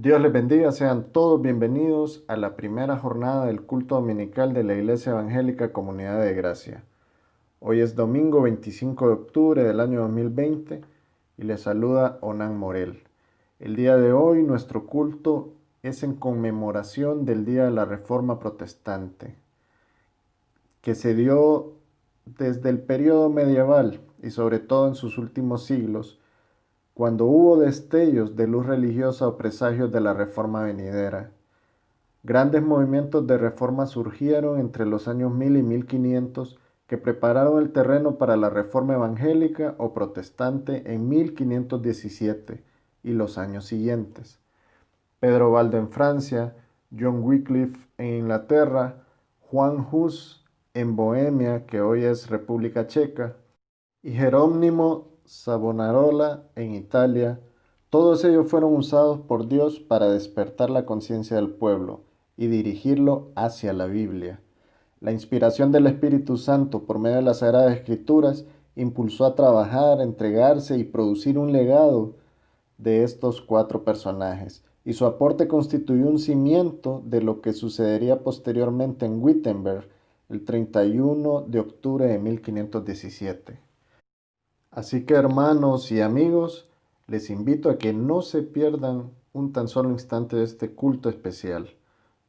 Dios les bendiga, sean todos bienvenidos a la primera jornada del culto dominical de la Iglesia Evangélica Comunidad de Gracia. Hoy es domingo 25 de octubre del año 2020 y les saluda Onan Morel. El día de hoy nuestro culto es en conmemoración del Día de la Reforma Protestante, que se dio desde el periodo medieval y sobre todo en sus últimos siglos, cuando hubo destellos de luz religiosa o presagios de la reforma venidera. Grandes movimientos de reforma surgieron entre los años 1000 y 1500 que prepararon el terreno para la reforma evangélica o protestante en 1517 y los años siguientes. Pedro Baldo en Francia, John Wycliffe en Inglaterra, Juan Hus en Bohemia, que hoy es República Checa, y Jerónimo Savonarola en Italia. Todos ellos fueron usados por Dios para despertar la conciencia del pueblo y dirigirlo hacia la Biblia. La inspiración del Espíritu Santo por medio de las Sagradas Escrituras impulsó a trabajar, entregarse y producir un legado de estos cuatro personajes, y su aporte constituyó un cimiento de lo que sucedería posteriormente en Wittenberg el 31 de octubre de 1517. Así que hermanos y amigos, les invito a que no se pierdan un tan solo instante de este culto especial,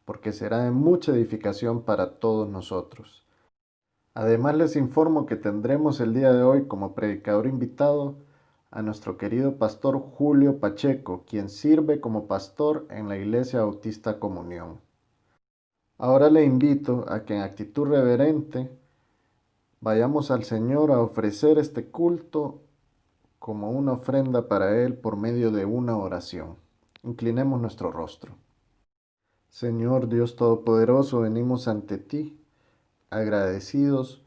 porque será de mucha edificación para todos nosotros. Además les informo que tendremos el día de hoy como predicador invitado a nuestro querido pastor Julio Pacheco, quien sirve como pastor en la Iglesia Bautista Comunión. Ahora le invito a que en actitud reverente vayamos al Señor a ofrecer este culto como una ofrenda para Él por medio de una oración. Inclinemos nuestro rostro. Señor Dios Todopoderoso, venimos ante ti agradecidos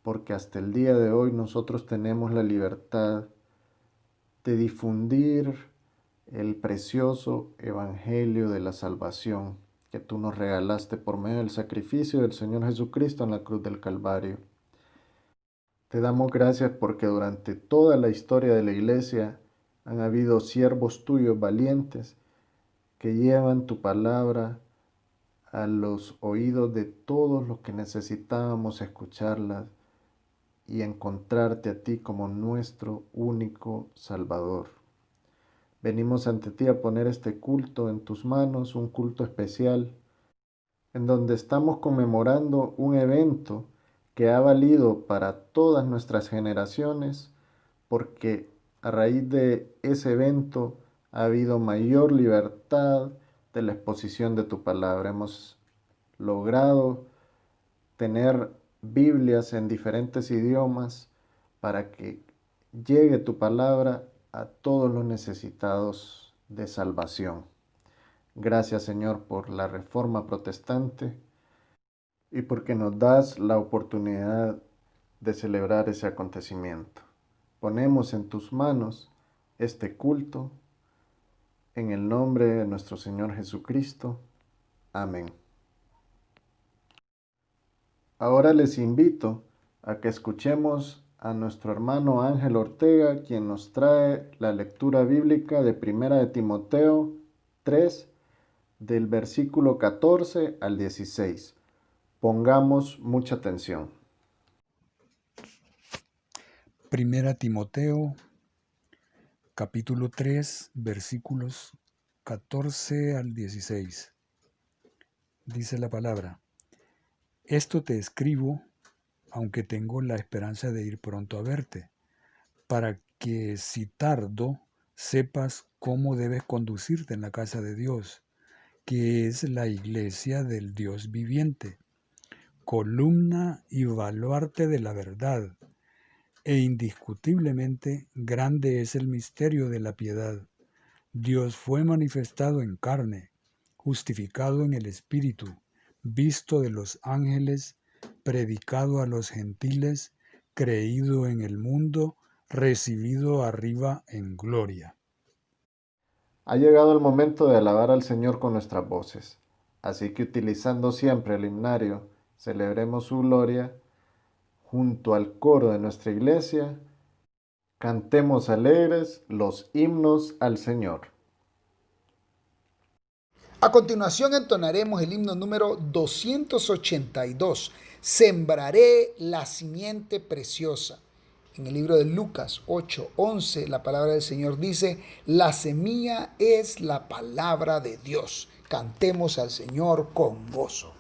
porque hasta el día de hoy nosotros tenemos la libertad de difundir el precioso Evangelio de la salvación que tú nos regalaste por medio del sacrificio del Señor Jesucristo en la cruz del Calvario. Te damos gracias porque durante toda la historia de la Iglesia han habido siervos tuyos valientes que llevan tu palabra a los oídos de todos los que necesitábamos escucharla y encontrarte a ti como nuestro único Salvador. Venimos ante ti a poner este culto en tus manos, un culto especial, en donde estamos conmemorando un evento que ha valido para todas nuestras generaciones, porque a raíz de ese evento ha habido mayor libertad de la exposición de tu palabra. Hemos logrado tener Biblias en diferentes idiomas para que llegue tu palabra a todos los necesitados de salvación. Gracias, Señor, por la reforma protestante y porque nos das la oportunidad de celebrar ese acontecimiento. Ponemos en tus manos este culto en el nombre de nuestro Señor Jesucristo. Amén. Ahora les invito a que escuchemos a nuestro hermano Ángel Ortega, quien nos trae la lectura bíblica de Primera de Timoteo 3, del versículo 14 al 16. Pongamos mucha atención. Primera Timoteo, capítulo 3, versículos 14 al 16. Dice la palabra: Esto te escribo, aunque tengo la esperanza de ir pronto a verte, para que si tardo, sepas cómo debes conducirte en la casa de Dios, que es la iglesia del Dios viviente, columna y baluarte de la verdad. E indiscutiblemente grande es el misterio de la piedad. Dios fue manifestado en carne, justificado en el Espíritu, visto de los ángeles, predicado a los gentiles, creído en el mundo, recibido arriba en gloria. Ha llegado el momento de alabar al Señor con nuestras voces, así que utilizando siempre el himnario, celebremos su gloria junto al coro de nuestra iglesia. Cantemos alegres los himnos al Señor. A continuación entonaremos el himno número 282. Sembraré la simiente preciosa. En el libro de Lucas 8:11, la palabra del Señor dice: la semilla es la palabra de Dios. Cantemos al Señor con gozo.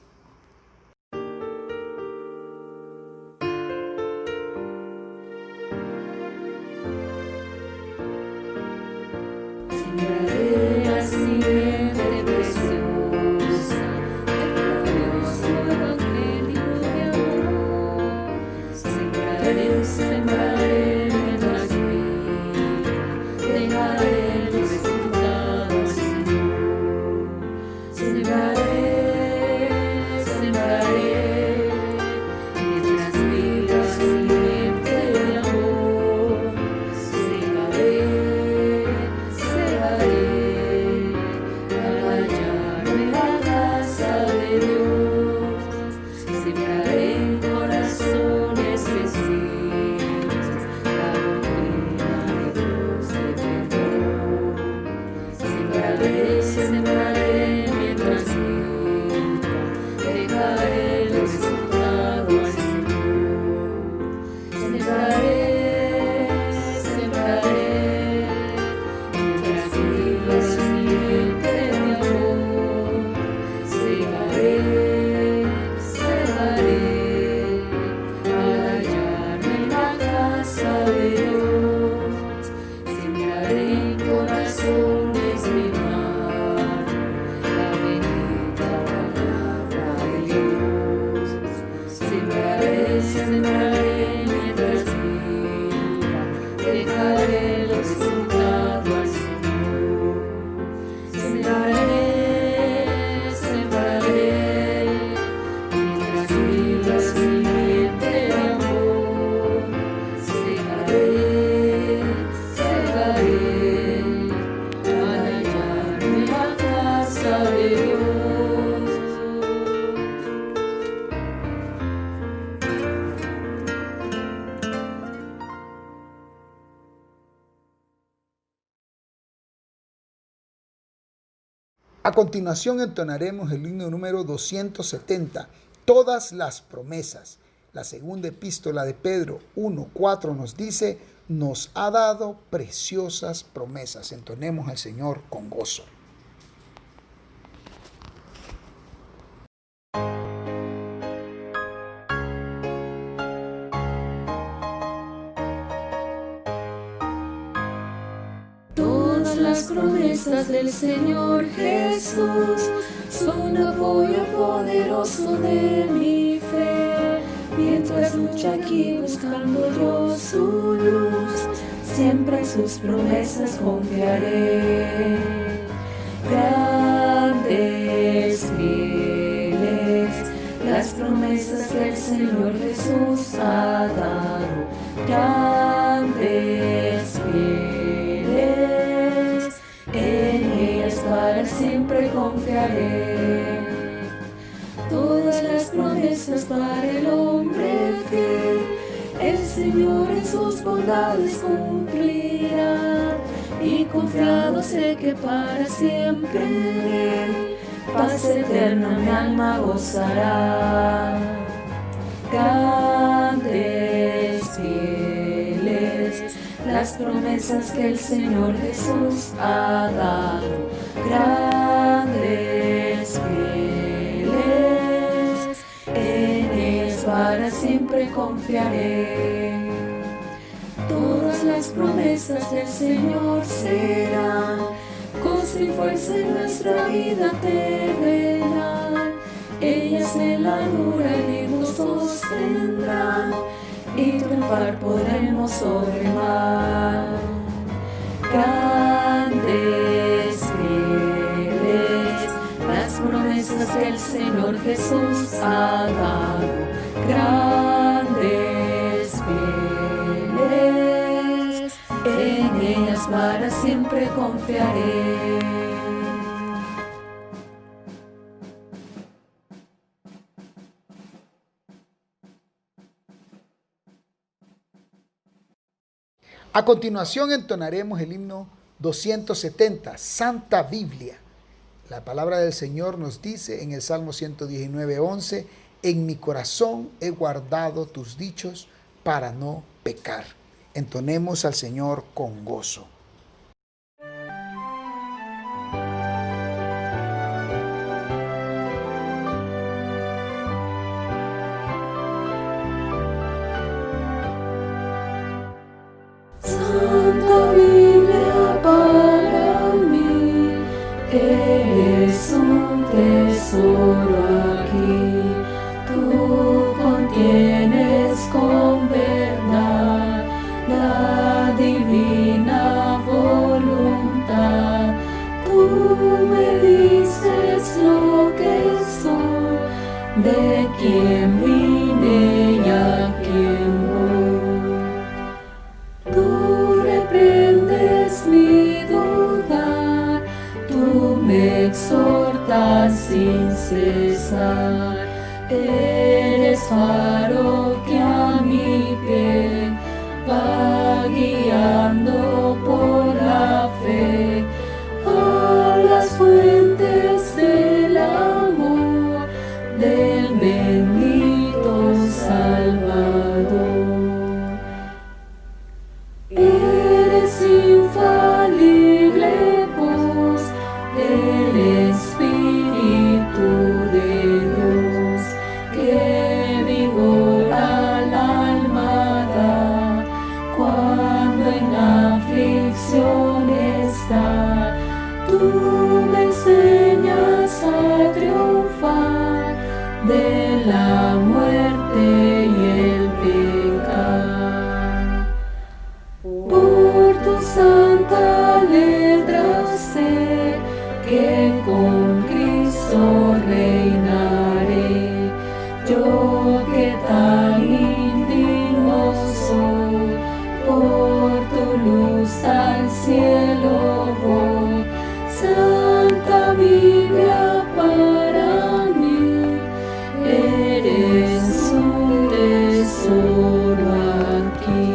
Sembraré la simiente preciosa del glorioso evangelio de amor. Sembraré mientras viva, dejaré el resultado al Señor. Sembraré mientras viva simiente de amor. Segaré al hallarme la casa de Dios. Sembraré en corazones sencillos la doctrina de Dios de perdón. Sembraré mientras viva, dejaré el resultado al Señor. Sembraré mientras viva simiente de amor. Segaré al hallarme en la casa de Dios. Sembraré en corazones mimar la bendita palabra de Dios. Sembraré mientras viva, dejaré el resultado al Señor. Sembraré mientras viva simiente de amor. Segaré al hallarme en la casa de Dios. A continuación entonaremos el himno número 270, todas las promesas. La segunda epístola de Pedro 1:4 nos dice: nos ha dado preciosas promesas. Entonemos al Señor con gozo. Todas las promesas del Señor Jesús son apoyo poderoso de mi fe. Mientras lucho aquí buscando yo su luz, siempre en sus promesas confiaré. Grandes, fieles, las promesas que el Señor Jesús ha dado. Grandes, fieles, en ellas para siempre confiaré. Todas las promesas para el hombre fiel, el Señor en sus bondades cumplirá. Y confiado sé que para siempre en Él, paz eterna mi alma gozará. Grandes, fieles, las promesas que el Señor Jesús ha dado. Grandes, fieles, en ellas para siempre confiaré. Todas las promesas del Señor serán gozo y fuerza en nuestra vida terrenal. Ellas en la dura y nos sostendrán, y triunfar podremos sobre el mar. Grandes, fieles, las promesas que el Señor Jesús ha dado. Grandes, fieles, en ellas para siempre confiaré. A continuación entonaremos el himno 270, Santa Biblia. La palabra del Señor nos dice en el Salmo 119:11, en mi corazón he guardado tus dichos para no pecar. Entonemos al Señor con gozo. Santa Biblia para mí es un tesoro aquí. Tú contienes con verdad la divina voluntad. Tú me dices lo que soy, de quién vine y a quién voy. Tú reprendes mi dudar, tú me exhortas sin cesar. Eres faro que a mi pie va guiando por la fe a las fuentes del amor del bendito Salvador. Eres infalible voz del Espíritu de Dios, que vigor al alma da cuando en aflicción está. Tú me enseñas a triunfar de la muerte y el pecado. Por tu santa letra sé que con Cristo reinaré. Yo que tan indigno soy, por tu luz al cielo voy. Santa Biblia para mí eres un tesoro aquí.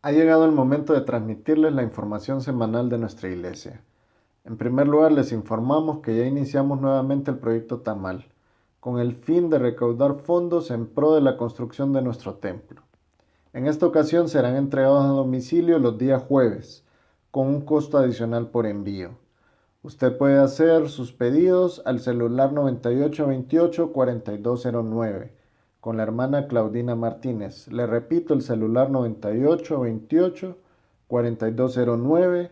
Ha llegado el momento de transmitirles la información semanal de nuestra iglesia. En primer lugar, les informamos que ya iniciamos nuevamente el proyecto Tamal, con el fin de recaudar fondos en pro de la construcción de nuestro templo. En esta ocasión serán entregados a domicilio los días jueves, con un costo adicional por envío. Usted puede hacer sus pedidos al celular 9828-4209 con la hermana Claudina Martínez. Le repito, el celular 9828-4209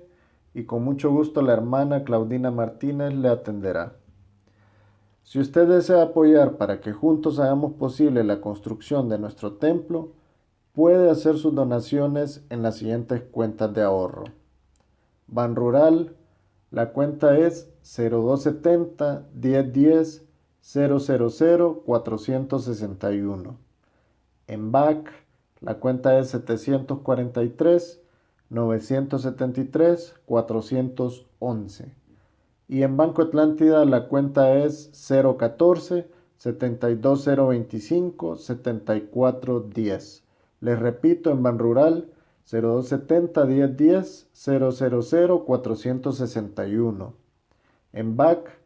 y con mucho gusto la hermana Claudina Martínez le atenderá. Si usted desea apoyar para que juntos hagamos posible la construcción de nuestro templo, puede hacer sus donaciones en las siguientes cuentas de ahorro. Banrural, la cuenta es 0270 1010 000 461. En BAC, la cuenta es 743 973 411. Y en Banco Atlántida la cuenta es 014 72025 7410. Les repito, en Banrural 0270 1010 000 461. En BAC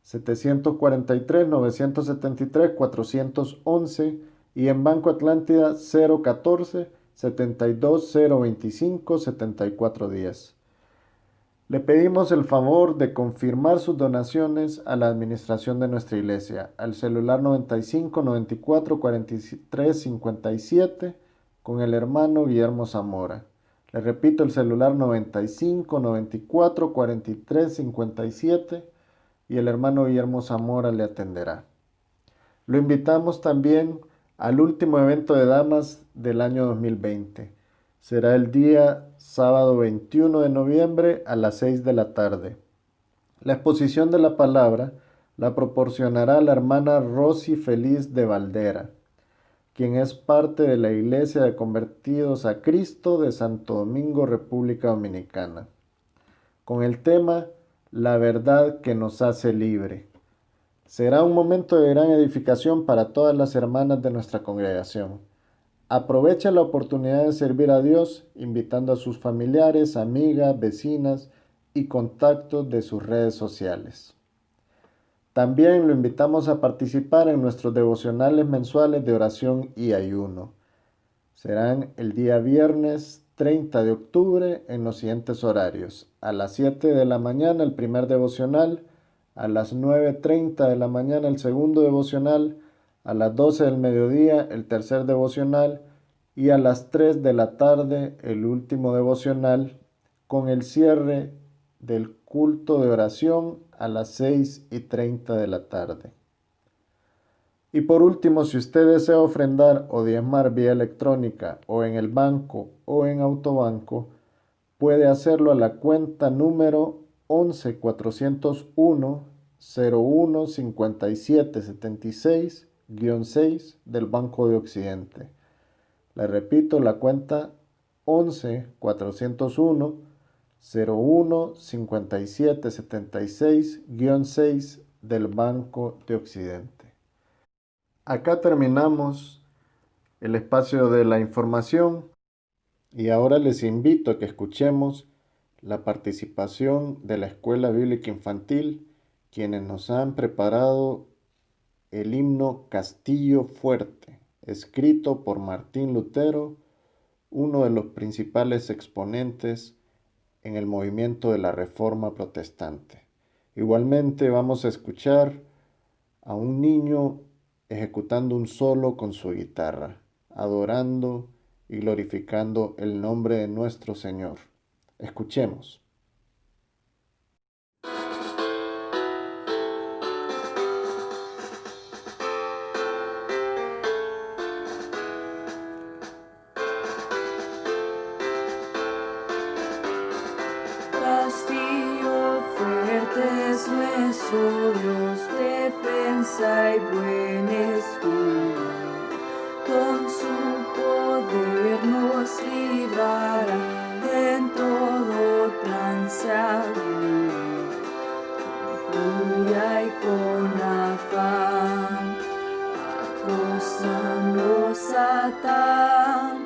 743 973 411 y en Banco Atlántida 014 72025 7410. Le pedimos el favor de confirmar sus donaciones a la administración de nuestra iglesia al celular 95 94 43 57 con el hermano Guillermo Zamora. Le repito, el celular 95 94 43 57 y el hermano Guillermo Zamora le atenderá. Lo invitamos también al último evento de damas del año 2020. Será el día sábado 21 de noviembre a las 6 de la tarde. La exposición de la palabra la proporcionará la hermana Rosy Feliz de Valdera, quien es parte de la Iglesia de Convertidos a Cristo de Santo Domingo, República Dominicana, con el tema La verdad que nos hace libre. Será un momento de gran edificación para todas las hermanas de nuestra congregación. Aproveche la oportunidad de servir a Dios invitando a sus familiares, amigas, vecinas y contactos de sus redes sociales. También lo invitamos a participar en nuestros devocionales mensuales de oración y ayuno. Serán el día viernes 30 de octubre en los siguientes horarios. A las 7 de la mañana el primer devocional, a las 9:30 de la mañana el segundo devocional, a las 12 del mediodía el tercer devocional y a las 3 de la tarde el último devocional, con el cierre del culto de oración a las 6:30 de la tarde. Y por último, si usted desea ofrendar o diezmar vía electrónica o en el banco o en autobanco, puede hacerlo a la cuenta número 11-401-01-5776-6 del Banco de Occidente. Le repito, la cuenta 11-401-01-5776-6 del Banco de Occidente. Acá terminamos el espacio de la información y ahora les invito a que escuchemos la participación de la Escuela Bíblica Infantil, quienes nos han preparado el himno Castillo Fuerte, escrito por Martín Lutero, uno de los principales exponentes en el movimiento de la Reforma Protestante. Igualmente vamos a escuchar a un niño ejecutando un solo con su guitarra, adorando y glorificando el nombre de nuestro Señor. Escuchemos. Castillo fuerte es nuestro Dios, defensa y buen escudo. Con su poder nos librará en todo plan seguro. Con furia y con afán, acosanos Satán,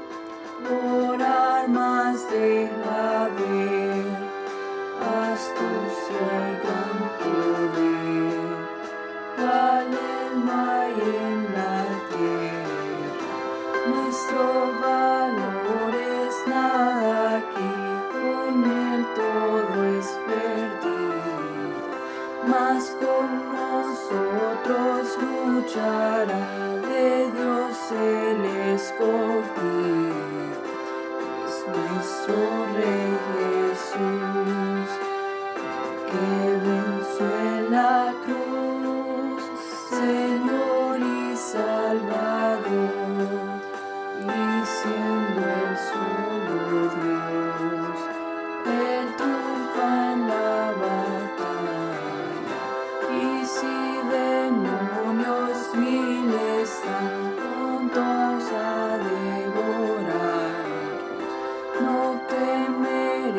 por armas deja ver astucia y gran poder. Calma hay en la tierra, nuestro valor es nada aquí, con él todo es perdido. Mas con nosotros luchará, de Dios el escogido, es nuestro Rey Jesús, que venció en la cruz, Señor y Salvador, y siendo el solo Dios, Él triunfa en la batalla. Y si demonios mil están prontos a devorar, no temeré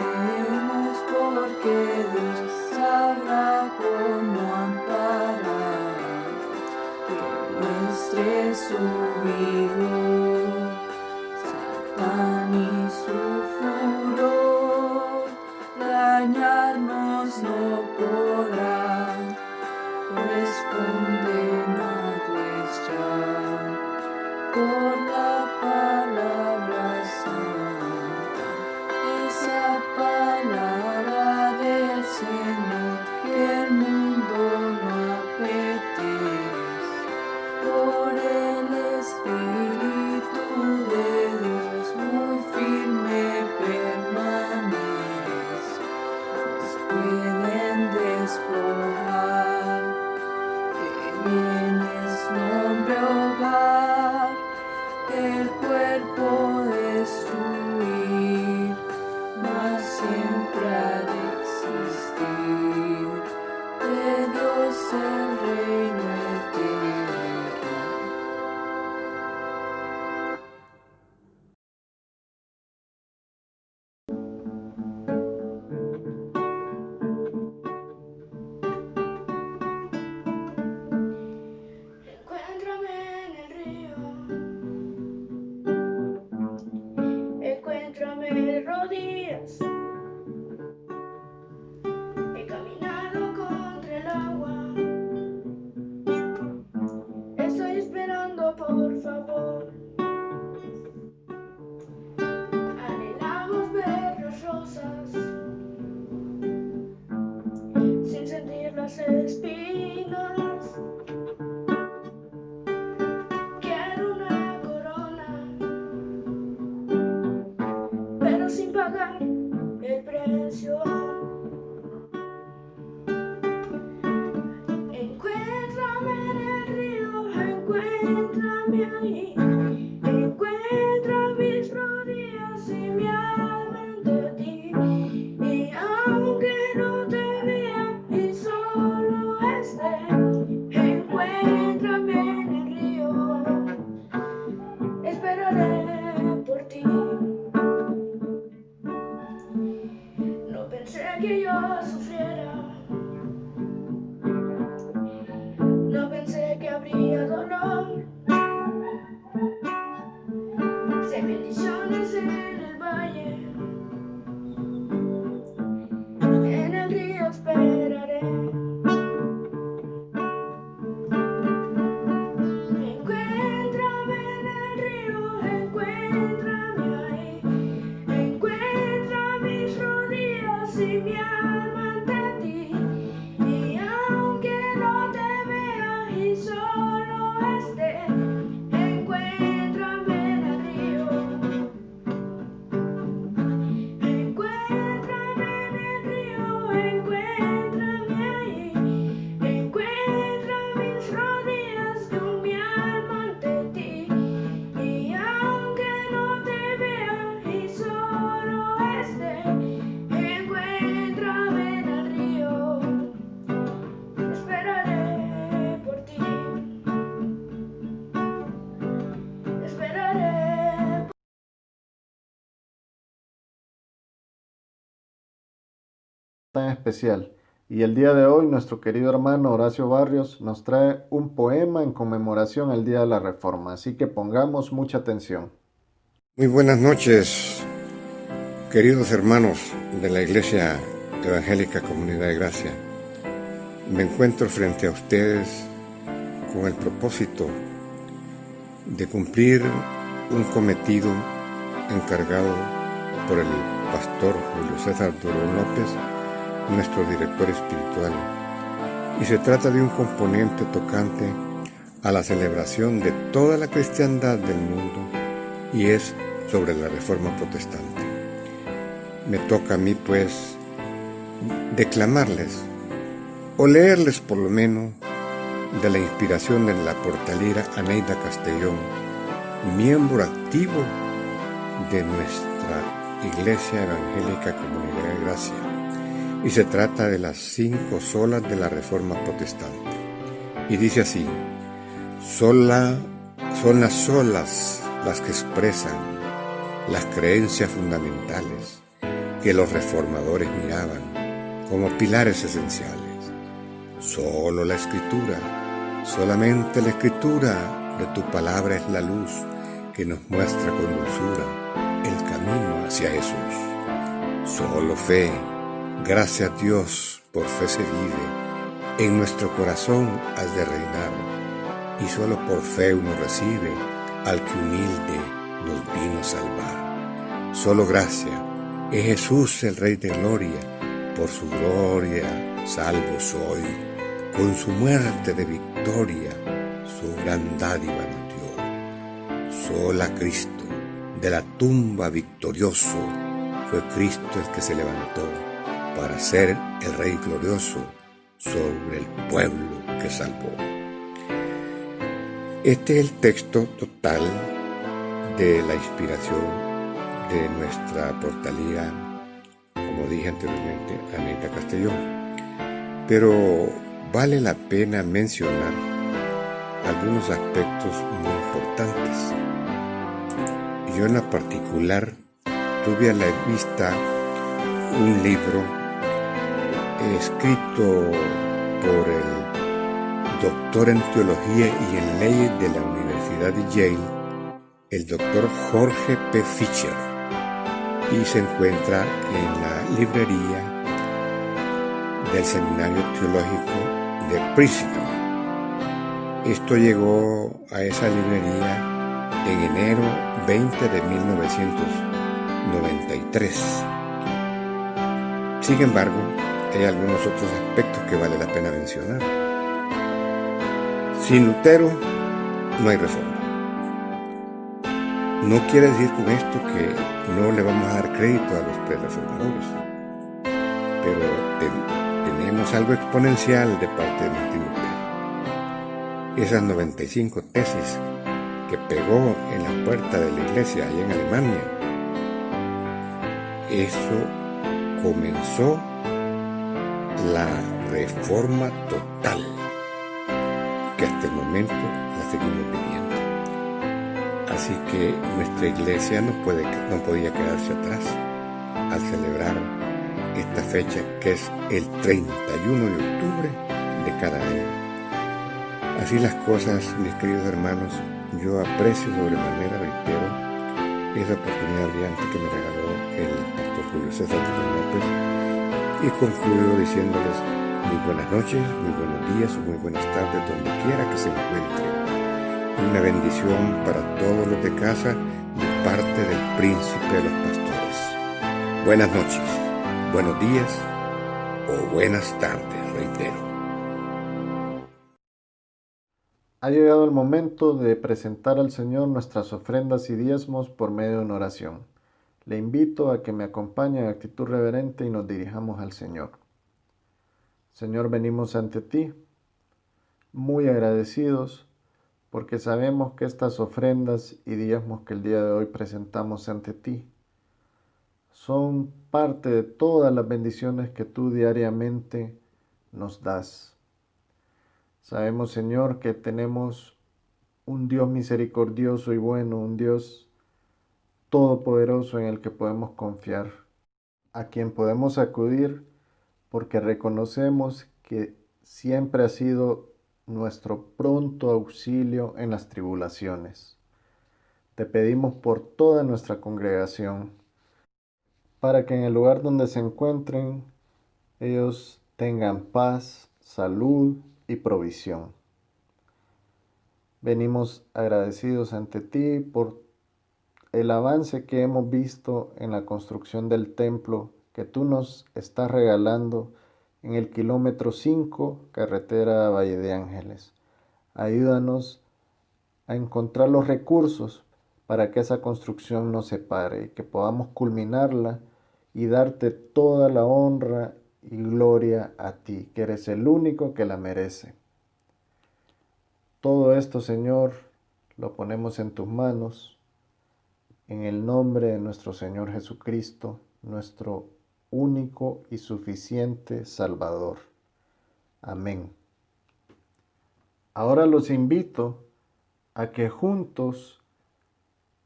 que yo sufriera. No pensé que habría dolor. Si hay bendiciones en el valle, en el río esperaré. Encuéntrame en el río, encuéntrame ahí. Encuentra mis rodillas y mi alma ante ti. Y aunque no te vea y solo esté, encuéntrame en el río. Encuéntrame en el río, encuéntrame ahí. Encuentra mis rodillas con mi alma ante ti. Y aunque no te vea y solo esté, encuéntrame en el río. Esperaré por ti. Esperaré. Tan especial. Y el día de hoy nuestro querido hermano Horacio Barrios nos trae un poema en conmemoración al Día de la Reforma, así que pongamos mucha atención. Muy buenas noches, queridos hermanos de la Iglesia Evangélica Comunidad de Gracia. Me encuentro frente a ustedes con el propósito de cumplir un cometido encargado por el pastor Julio César Durón López, nuestro director espiritual. Y se trata de un componente tocante a la celebración de toda la cristiandad del mundo, y es sobre la Reforma Protestante. Me toca a mí, pues, declamarles, o leerles por lo menos, de la inspiración de la portalera Aneida Castellón, miembro activo de nuestra Iglesia Evangélica Comunidad de Gracia. Y se trata de las 5 solas de la Reforma Protestante. Y dice así: son las solas las que expresan las creencias fundamentales que los reformadores miraban como pilares esenciales. Solo la Escritura, solamente la Escritura de tu palabra es la luz que nos muestra con dulzura el camino hacia Jesús. Solo fe, gracias a Dios, por fe se vive, en nuestro corazón has de reinar, y solo por fe uno recibe al que humilde nos vino a salvar. Solo gracia, es Jesús el Rey de Gloria, por su gloria salvo soy, con su muerte de victoria, su gran dádiva nos dio. Sola Cristo, de la tumba victorioso, fue Cristo el que se levantó para ser el Rey glorioso sobre el pueblo que salvó. Este es el texto total de la inspiración de nuestra portalía, como dije anteriormente, Aneida Castellón. Pero vale la pena mencionar algunos aspectos muy importantes. Yo en la particular tuve a la vista un libro escrito por el doctor en teología y en leyes de la Universidad de Yale, el doctor Jorge P. Fisher, y se encuentra en la librería del Seminario Teológico de Princeton. Esto llegó a esa librería en enero 20 de 1993. Sin embargo, hay algunos otros aspectos que vale la pena mencionar. Sin Lutero no hay reforma. No quiere decir con esto que no le vamos a dar crédito a los pre-reformadores, pero tenemos algo exponencial de parte de Martín Lutero. Esas 95 tesis que pegó en la puerta de la iglesia allá en Alemania, eso comenzó la reforma total, que hasta el momento la seguimos viviendo. Así que nuestra iglesia no podía quedarse atrás al celebrar esta fecha que es el 31 de octubre de cada año. Así las cosas, mis queridos hermanos, yo aprecio sobremanera, reitero, esa oportunidad brillante que me regaló el pastor Julio César Tito López, y concluyo diciéndoles muy buenas noches, muy buenos días o muy buenas tardes donde quiera que se encuentren. Una bendición para todos los de casa de parte del príncipe de los pastores. Buenas noches, buenos días o buenas tardes, reitero. Ha llegado el momento de presentar al Señor nuestras ofrendas y diezmos por medio de una oración. Le invito a que me acompañe en actitud reverente y nos dirijamos al Señor. Señor, venimos ante ti, muy agradecidos, porque sabemos que estas ofrendas y diezmos que el día de hoy presentamos ante ti son parte de todas las bendiciones que tú diariamente nos das. Sabemos, Señor, que tenemos un Dios misericordioso y bueno, un Dios todopoderoso en el que podemos confiar, a quien podemos acudir porque reconocemos que siempre ha sido nuestro pronto auxilio en las tribulaciones. Te pedimos por toda nuestra congregación, para que en el lugar donde se encuentren, ellos tengan paz, salud y provisión. Venimos agradecidos ante ti por el avance que hemos visto en la construcción del templo que tú nos estás regalando en el kilómetro 5, carretera Valle de Ángeles. Ayúdanos a encontrar los recursos para que esa construcción no se pare y que podamos culminarla y darte toda la honra y gloria a ti, que eres el único que la merece. Todo esto, Señor, lo ponemos en tus manos, en el nombre de nuestro Señor Jesucristo, nuestro único y suficiente Salvador. Amén. Ahora los invito a que juntos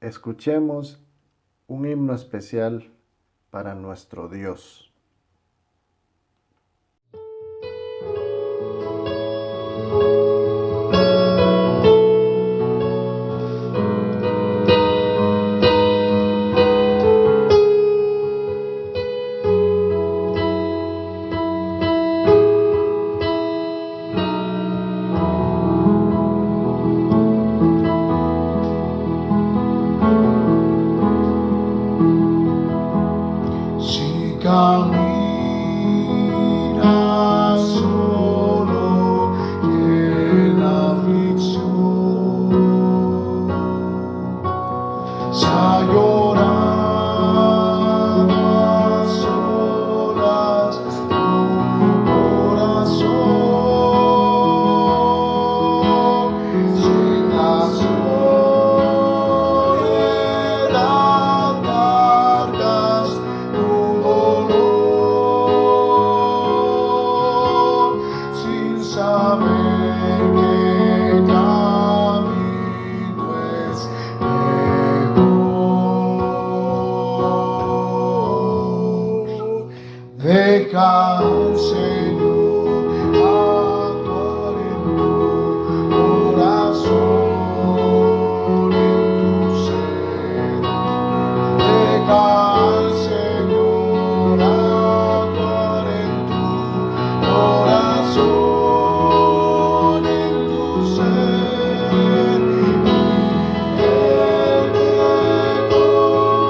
escuchemos un himno especial para nuestro Dios. Si caminas solo en aflicción, si a llorar a solas tu corazón, sin la soledad cargas tu dolor, sin saber qué camino es mejor. Deja al Señor actuar en tu corazón, en tu ser. Deja al Señor actuar en tu corazón, en tu ser, y Él te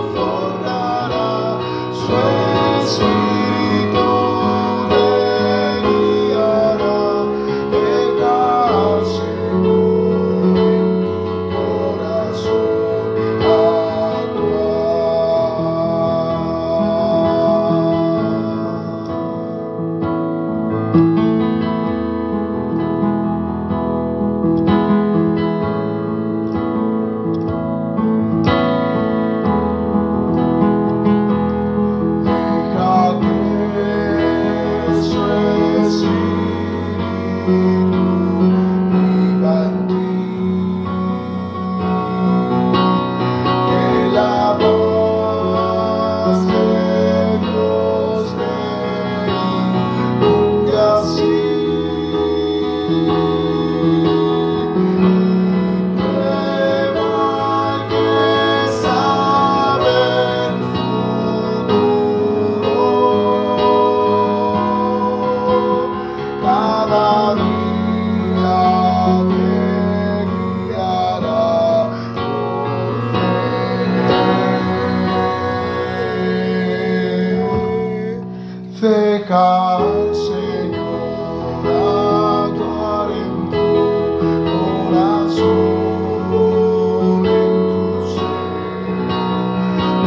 confortará. Su Espíritu te guiará. Deja al Señor en tu corazón actuar. Deja que Deja al Señor actuar en tu corazón, en tu ser.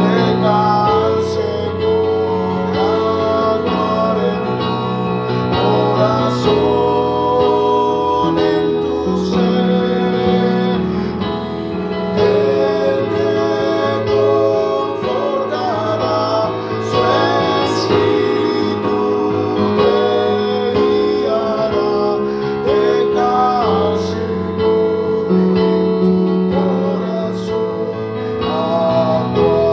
Deja al Señor actuar en tu corazón, en tu ser. Él te confortará, su espíritu te guiará. Deja al Señor en tu corazón actuar. Deja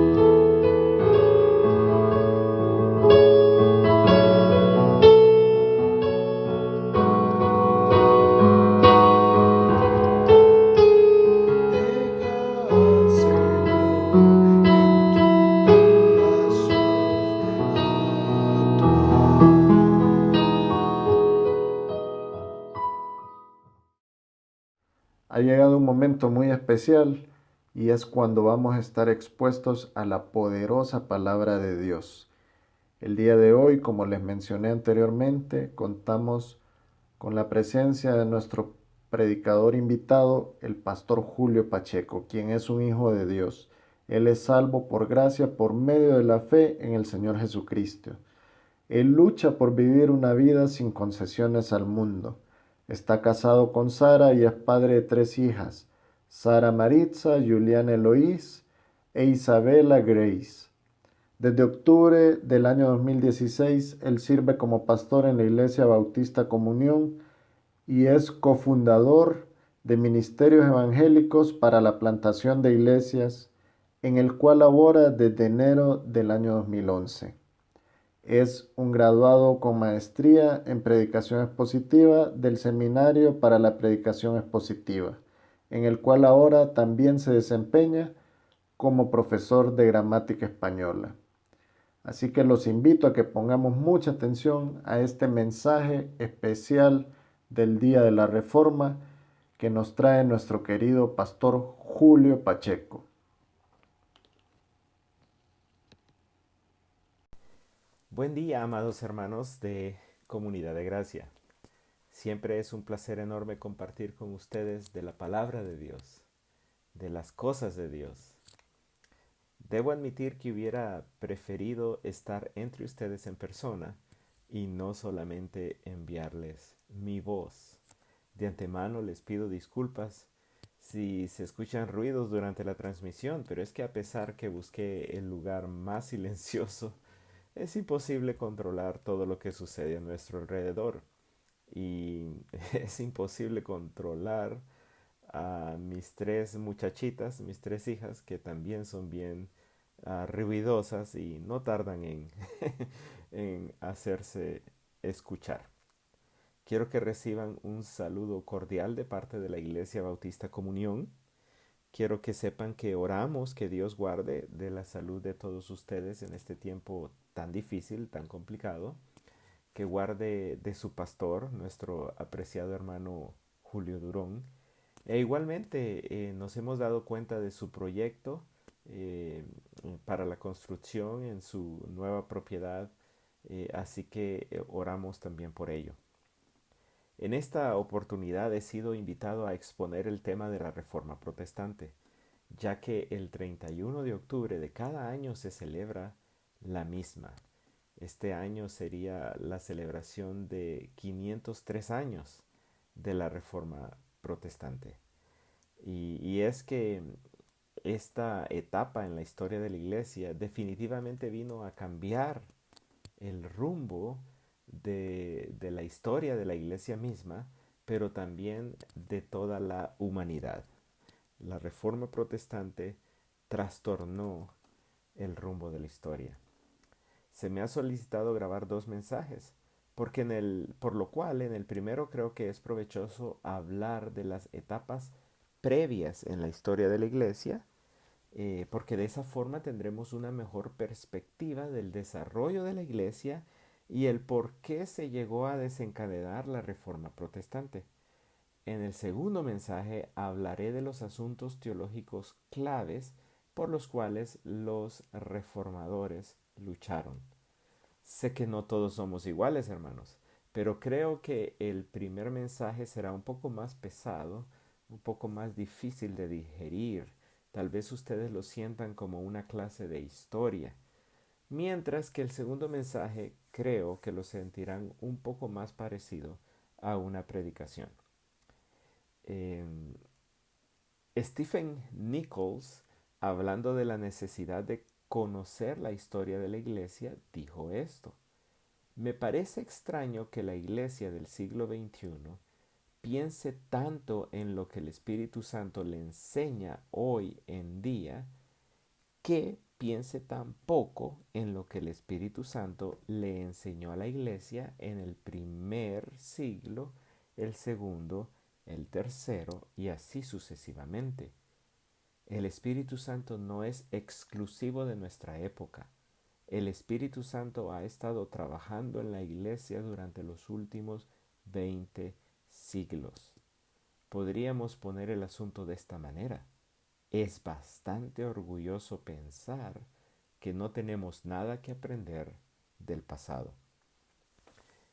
al Señor en tu corazón actuar. Ha llegado un momento muy especial y es cuando vamos a estar expuestos a la poderosa palabra de Dios. El día de hoy, como les mencioné anteriormente, contamos con la presencia de nuestro predicador invitado, el pastor Julio Pacheco, quien es un hijo de Dios. Él es salvo por gracia por medio de la fe en el Señor Jesucristo. Él lucha por vivir una vida sin concesiones al mundo. Está casado con Sara y es padre de 3 hijas, Sara Maritza, Juliana Eloís e Isabela Grace. Desde octubre del año 2016, él sirve como pastor en la Iglesia Bautista Comunión y es cofundador de Ministerios Evangélicos para la Plantación de Iglesias, en el cual labora desde enero del año 2011. Es un graduado con maestría en Predicación Expositiva del Seminario para la Predicación Expositiva, en el cual ahora también se desempeña como profesor de gramática española. Así que los invito a que pongamos mucha atención a este mensaje especial del Día de la Reforma que nos trae nuestro querido pastor Julio Pacheco. Buen día, amados hermanos de Comunidad de Gracia. Siempre es un placer enorme compartir con ustedes de la palabra de Dios, de las cosas de Dios. Debo admitir que hubiera preferido estar entre ustedes en persona y no solamente enviarles mi voz. De antemano les pido disculpas si se escuchan ruidos durante la transmisión, pero es que a pesar que busqué el lugar más silencioso, es imposible controlar todo lo que sucede a nuestro alrededor. Y es imposible controlar a mis 3 muchachitas, mis 3 hijas, que también son bien ruidosas y no tardan en, en hacerse escuchar. Quiero que reciban un saludo cordial de parte de la Iglesia Bautista Comunión. Quiero que sepan que oramos que Dios guarde de la salud de todos ustedes en este tiempo tan difícil, tan complicado. Que guarde de su pastor, nuestro apreciado hermano Julio Durón. E igualmente nos hemos dado cuenta de su proyecto para la construcción en su nueva propiedad, así que oramos también por ello. En esta oportunidad he sido invitado a exponer el tema de la Reforma Protestante, ya que el 31 de octubre de cada año se celebra la misma. Este año sería la celebración de 503 años de la Reforma Protestante. Y es que esta etapa en la historia de la Iglesia definitivamente vino a cambiar el rumbo de la historia de la Iglesia misma, pero también de toda la humanidad. La Reforma Protestante trastornó el rumbo de la historia. Se me ha solicitado grabar 2 mensajes, por lo cual en el primero creo que es provechoso hablar de las etapas previas en la historia de la Iglesia, porque de esa forma tendremos una mejor perspectiva del desarrollo de la Iglesia y el por qué se llegó a desencadenar la Reforma Protestante. en el segundo mensaje hablaré de los asuntos teológicos claves por los cuales los reformadores lucharon. Sé que no todos somos iguales, hermanos, pero creo que el primer mensaje será un poco más pesado, un poco más difícil de digerir. Tal vez ustedes lo sientan como una clase de historia, mientras que el segundo mensaje creo que lo sentirán un poco más parecido a una predicación. Stephen Nichols, hablando de la necesidad de conocer la historia de la iglesia, dijo esto: me parece extraño que la iglesia del siglo XXI piense tanto en lo que el Espíritu Santo le enseña hoy en día, que piense tan poco en lo que el Espíritu Santo le enseñó a la iglesia en el primer siglo, el segundo, el tercero y así sucesivamente. El Espíritu Santo no es exclusivo de nuestra época. El Espíritu Santo ha estado trabajando en la iglesia durante los últimos 20 siglos. Podríamos poner el asunto de esta manera: es bastante orgulloso pensar que no tenemos nada que aprender del pasado.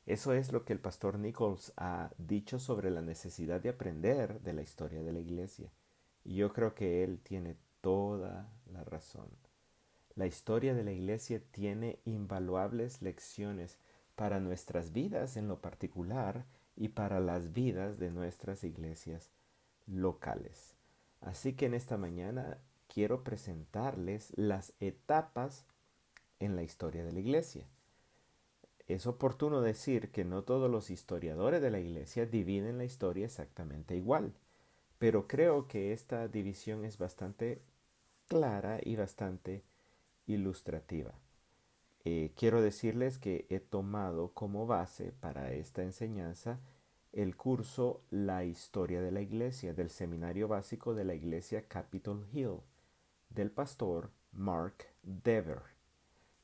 Eso es lo que el pastor Nichols ha dicho sobre la necesidad de aprender de la historia de la iglesia. Y yo creo que él tiene toda la razón. La historia de la iglesia tiene invaluables lecciones para nuestras vidas en lo particular y para las vidas de nuestras iglesias locales. Así que en esta mañana quiero presentarles las etapas en la historia de la iglesia. Es oportuno decir que no todos los historiadores de la iglesia dividen la historia exactamente igual, pero creo que esta división es bastante clara y bastante ilustrativa. Quiero decirles que he tomado como base para esta enseñanza el curso La Historia de la Iglesia del Seminario Básico de la Iglesia Capitol Hill del pastor Mark Dever.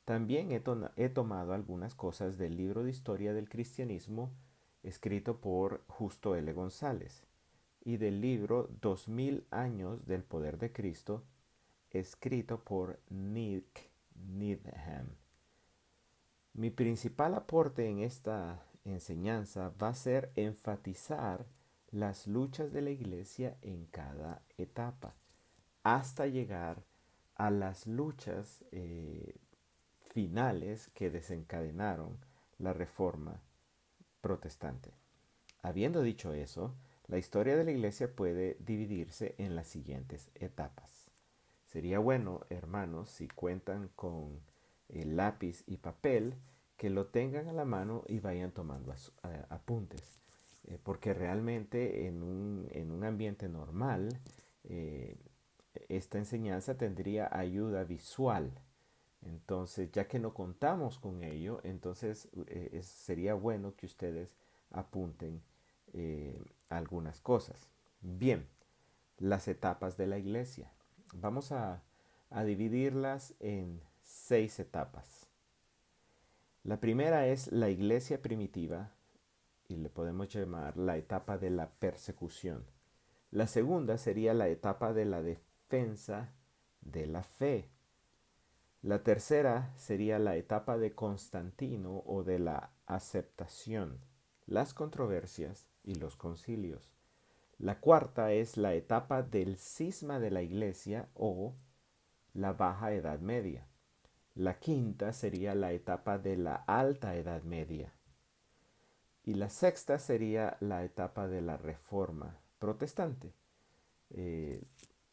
También he tomado algunas cosas del libro de Historia del Cristianismo escrito por Justo L. González y del libro 2000 años del poder de Cristo escrito por Nick Needham. Mi principal aporte en esta enseñanza va a ser enfatizar las luchas de la iglesia en cada etapa, hasta llegar a las luchas finales que desencadenaron la Reforma protestante. Habiendo dicho eso, la historia de la iglesia puede dividirse en las siguientes etapas. Sería bueno, hermanos, si cuentan con lápiz y papel, que lo tengan a la mano y vayan tomando apuntes. Porque realmente en un ambiente normal, esta enseñanza tendría ayuda visual. Entonces, ya que no contamos con ello, entonces sería bueno que ustedes apunten algunas cosas. Bien, las etapas de la iglesia. Vamos a dividirlas en 6 etapas. La primera es la iglesia primitiva y le podemos llamar la etapa de la persecución. La segunda sería la etapa de la defensa de la fe. La tercera sería la etapa de Constantino o de la aceptación, las controversias y los concilios. La cuarta es la etapa del cisma de la iglesia o la Baja Edad Media. La quinta sería la etapa de la Alta Edad Media. Y la sexta sería la etapa de la Reforma protestante.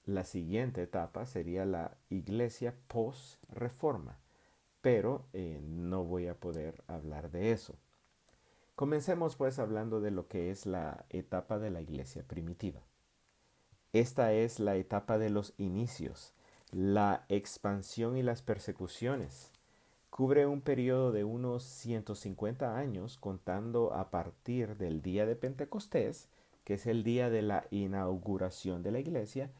La siguiente etapa sería la iglesia post-reforma, pero no voy a poder hablar de eso. Comencemos pues hablando de lo que es la etapa de la iglesia primitiva. Esta es la etapa de los inicios, la expansión y las persecuciones. Cubre un periodo de unos 150 años contando a partir del día de Pentecostés, que es el día de la inauguración de la iglesia,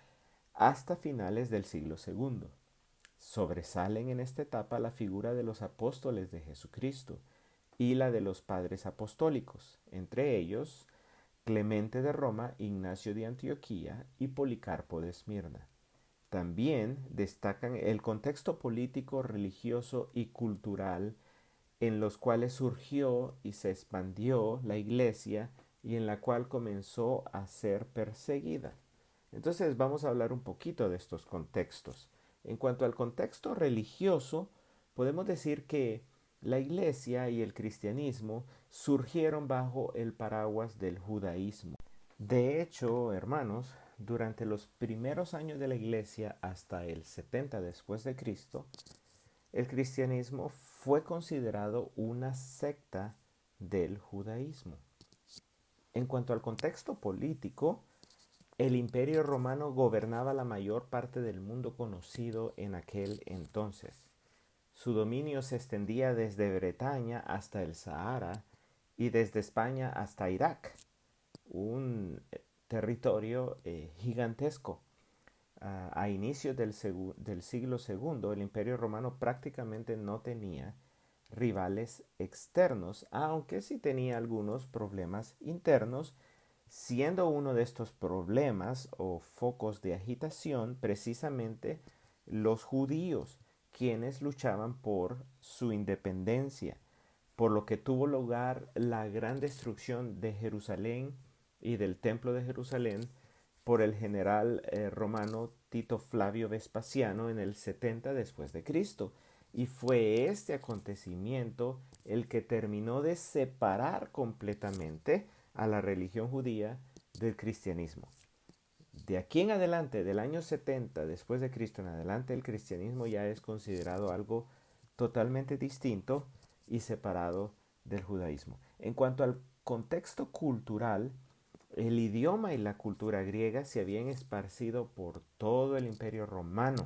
hasta finales del siglo II. Sobresalen en esta etapa la figura de los apóstoles de Jesucristo y la de los padres apostólicos, entre ellos Clemente de Roma, Ignacio de Antioquía y Policarpo de Esmirna. También destacan el contexto político, religioso y cultural en los cuales surgió y se expandió la iglesia y en la cual comenzó a ser perseguida. Entonces vamos a hablar un poquito de estos contextos. En cuanto al contexto religioso, podemos decir que la iglesia y el cristianismo surgieron bajo el paraguas del judaísmo. De hecho, hermanos, durante los primeros años de la iglesia hasta el 70 después de Cristo, el cristianismo fue considerado una secta del judaísmo. En cuanto al contexto político, el Imperio Romano gobernaba la mayor parte del mundo conocido en aquel entonces. Su dominio se extendía desde Bretaña hasta el Sahara y desde España hasta Irak, un territorio gigantesco. A inicios del siglo II, el Imperio Romano prácticamente no tenía rivales externos, aunque sí tenía algunos problemas internos, siendo uno de estos problemas o focos de agitación precisamente los judíos, quienes luchaban por su independencia, por lo que tuvo lugar la gran destrucción de Jerusalén y del Templo de Jerusalén por el general romano Tito Flavio Vespasiano en el 70 después de Cristo. Y fue este acontecimiento el que terminó de separar completamente a la religión judía del cristianismo. De aquí en adelante, del año 70 después de Cristo en adelante, el cristianismo ya es considerado algo totalmente distinto y separado del judaísmo. En cuanto al contexto cultural, el idioma y la cultura griega se habían esparcido por todo el Imperio Romano.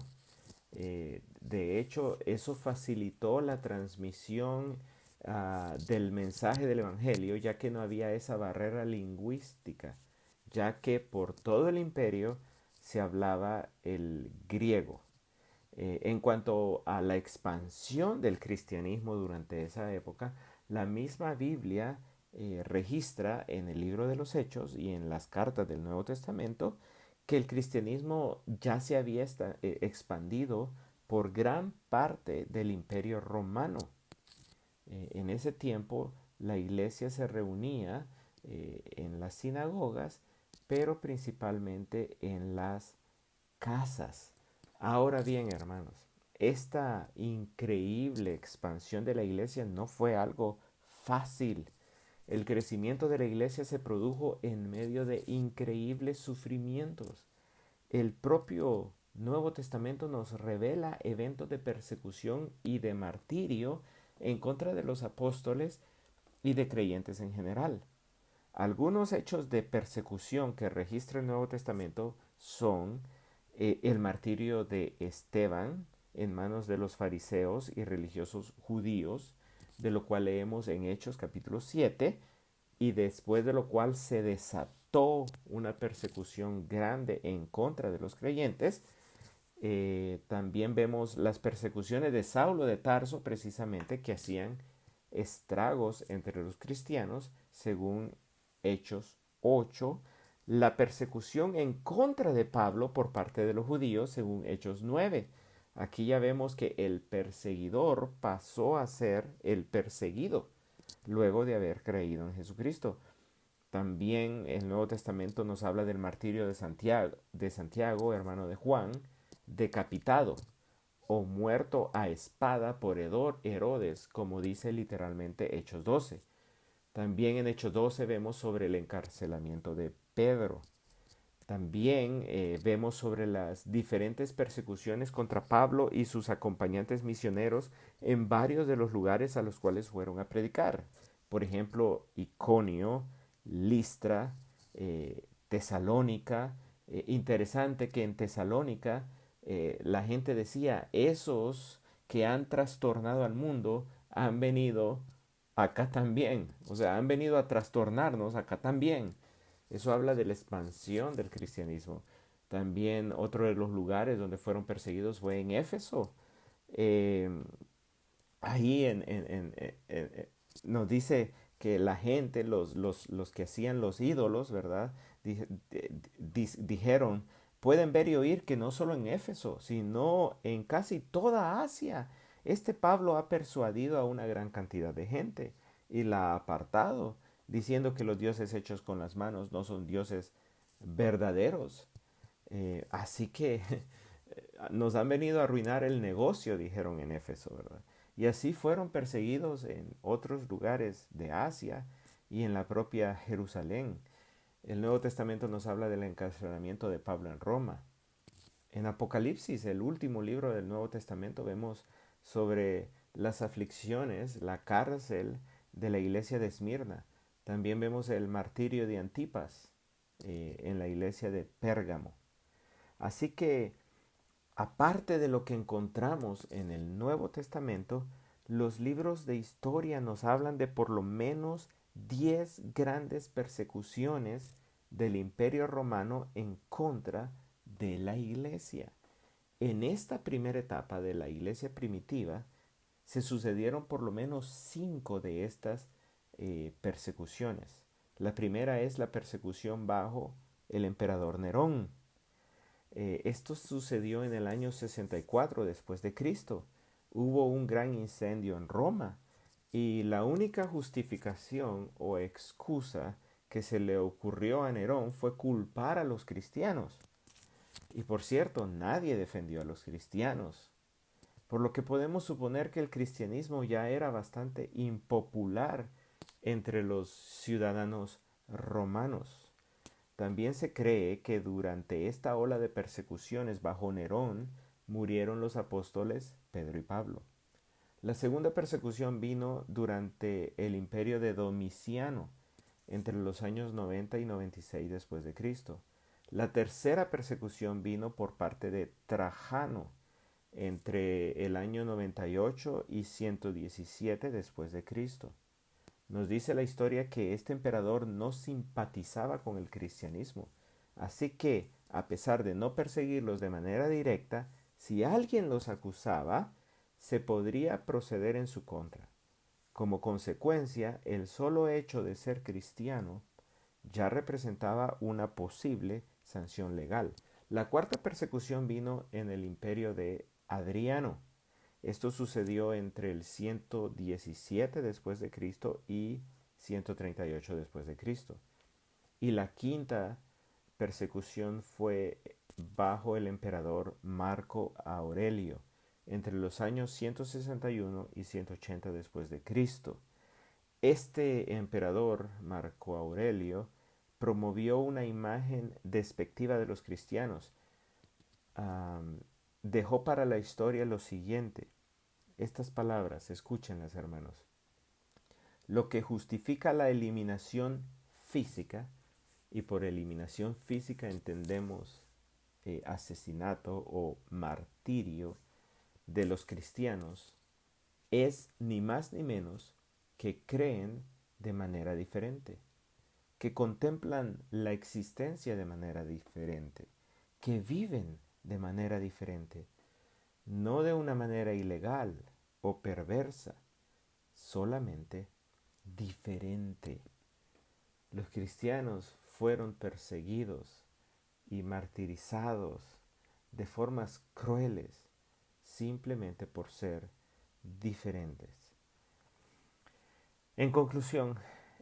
De hecho, eso facilitó la transmisión del mensaje del Evangelio, ya que no había esa barrera lingüística, ya que por todo el imperio se hablaba el griego. En cuanto a la expansión del cristianismo durante esa época, la misma Biblia registra en el libro de los Hechos y en las cartas del Nuevo Testamento que el cristianismo ya se había expandido por gran parte del Imperio Romano. En ese tiempo la iglesia se reunía en las sinagogas, pero principalmente en las casas. Ahora bien, hermanos, esta increíble expansión de la iglesia no fue algo fácil. El crecimiento de la iglesia se produjo en medio de increíbles sufrimientos. El propio Nuevo Testamento nos revela eventos de persecución y de martirio en contra de los apóstoles y de creyentes en general. Algunos hechos de persecución que registra el Nuevo Testamento son el martirio de Esteban en manos de los fariseos y religiosos judíos, de lo cual leemos en Hechos capítulo 7, y después de lo cual se desató una persecución grande en contra de los creyentes. También vemos las persecuciones de Saulo de Tarso, precisamente, que hacían estragos entre los cristianos, según Hechos 8, la persecución en contra de Pablo por parte de los judíos, según Hechos 9. Aquí ya vemos que el perseguidor pasó a ser el perseguido luego de haber creído en Jesucristo. También el Nuevo Testamento nos habla del martirio de Santiago, hermano de Juan, decapitado o muerto a espada por Herodes, como dice literalmente Hechos 12. También en Hechos 12 vemos sobre el encarcelamiento de Pedro. También vemos sobre las diferentes persecuciones contra Pablo y sus acompañantes misioneros en varios de los lugares a los cuales fueron a predicar. Por ejemplo, Iconio, Listra, Tesalónica. Interesante que en Tesalónica la gente decía, esos que han trastornado al mundo han venido acá también. O sea, han venido a trastornarnos acá también. Eso habla de la expansión del cristianismo. También otro de los lugares donde fueron perseguidos fue en Éfeso. Ahí nos dice que la gente, los que hacían los ídolos, ¿verdad? Dijeron, pueden ver y oír que no solo en Éfeso, sino en casi toda Asia, este Pablo ha persuadido a una gran cantidad de gente y la ha apartado, diciendo que los dioses hechos con las manos no son dioses verdaderos. Así que nos han venido a arruinar el negocio, dijeron en Éfeso, ¿verdad? Y así fueron perseguidos en otros lugares de Asia y en la propia Jerusalén. El Nuevo Testamento nos habla del encarcelamiento de Pablo en Roma. En Apocalipsis, el último libro del Nuevo Testamento, vemos sobre las aflicciones, la cárcel de la iglesia de Esmirna. También vemos el martirio de Antipas en la iglesia de Pérgamo. Así que, aparte de lo que encontramos en el Nuevo Testamento, los libros de historia nos hablan de por lo menos 10 grandes persecuciones del Imperio Romano en contra de la iglesia. En esta primera etapa de la iglesia primitiva se sucedieron por lo menos 5 de estas persecuciones. La primera es la persecución bajo el emperador Nerón. Esto sucedió en el año 64 después de Cristo. Hubo un gran incendio en Roma y la única justificación o excusa que se le ocurrió a Nerón fue culpar a los cristianos. Y por cierto, nadie defendió a los cristianos, por lo que podemos suponer que el cristianismo ya era bastante impopular entre los ciudadanos romanos. También se cree que durante esta ola de persecuciones bajo Nerón murieron los apóstoles Pedro y Pablo. La segunda persecución vino durante el imperio de Domiciano, entre los años 90 y 96 después de Cristo. La tercera persecución vino por parte de Trajano, entre el año 98 y 117 después de Cristo. Nos dice la historia que este emperador no simpatizaba con el cristianismo, así que, a pesar de no perseguirlos de manera directa, si alguien los acusaba, se podría proceder en su contra. Como consecuencia, el solo hecho de ser cristiano ya representaba una posible sanción legal. La cuarta persecución vino en el imperio de Adriano. Esto sucedió entre el 117 después de Cristo y 138 después de Cristo. Y la quinta persecución fue bajo el emperador Marco Aurelio, entre los años 161 y 180 después de Cristo. Este emperador, Marco Aurelio, promovió una imagen despectiva de los cristianos. Dejó para la historia lo siguiente. Estas palabras, escúchenlas, hermanos. Lo que justifica la eliminación física, y por eliminación física entendemos asesinato o martirio de los cristianos, es ni más ni menos que creen de manera diferente, que contemplan la existencia de manera diferente, que viven de manera diferente, no de una manera ilegal o perversa, solamente diferente. Los cristianos fueron perseguidos y martirizados de formas crueles simplemente por ser diferentes. En conclusión,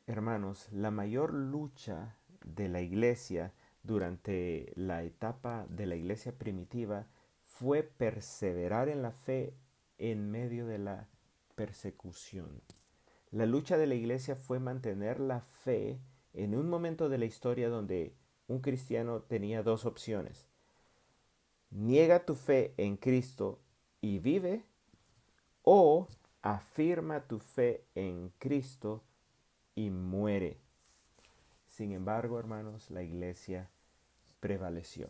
hermanos, la mayor lucha de la iglesia durante la etapa de la iglesia primitiva fue perseverar en la fe en medio de la persecución. La lucha de la iglesia fue mantener la fe en un momento de la historia donde un cristiano tenía dos opciones. Niega tu fe en Cristo y vive, o afirma tu fe en Cristo y muere. Sin embargo, hermanos, la iglesia prevaleció.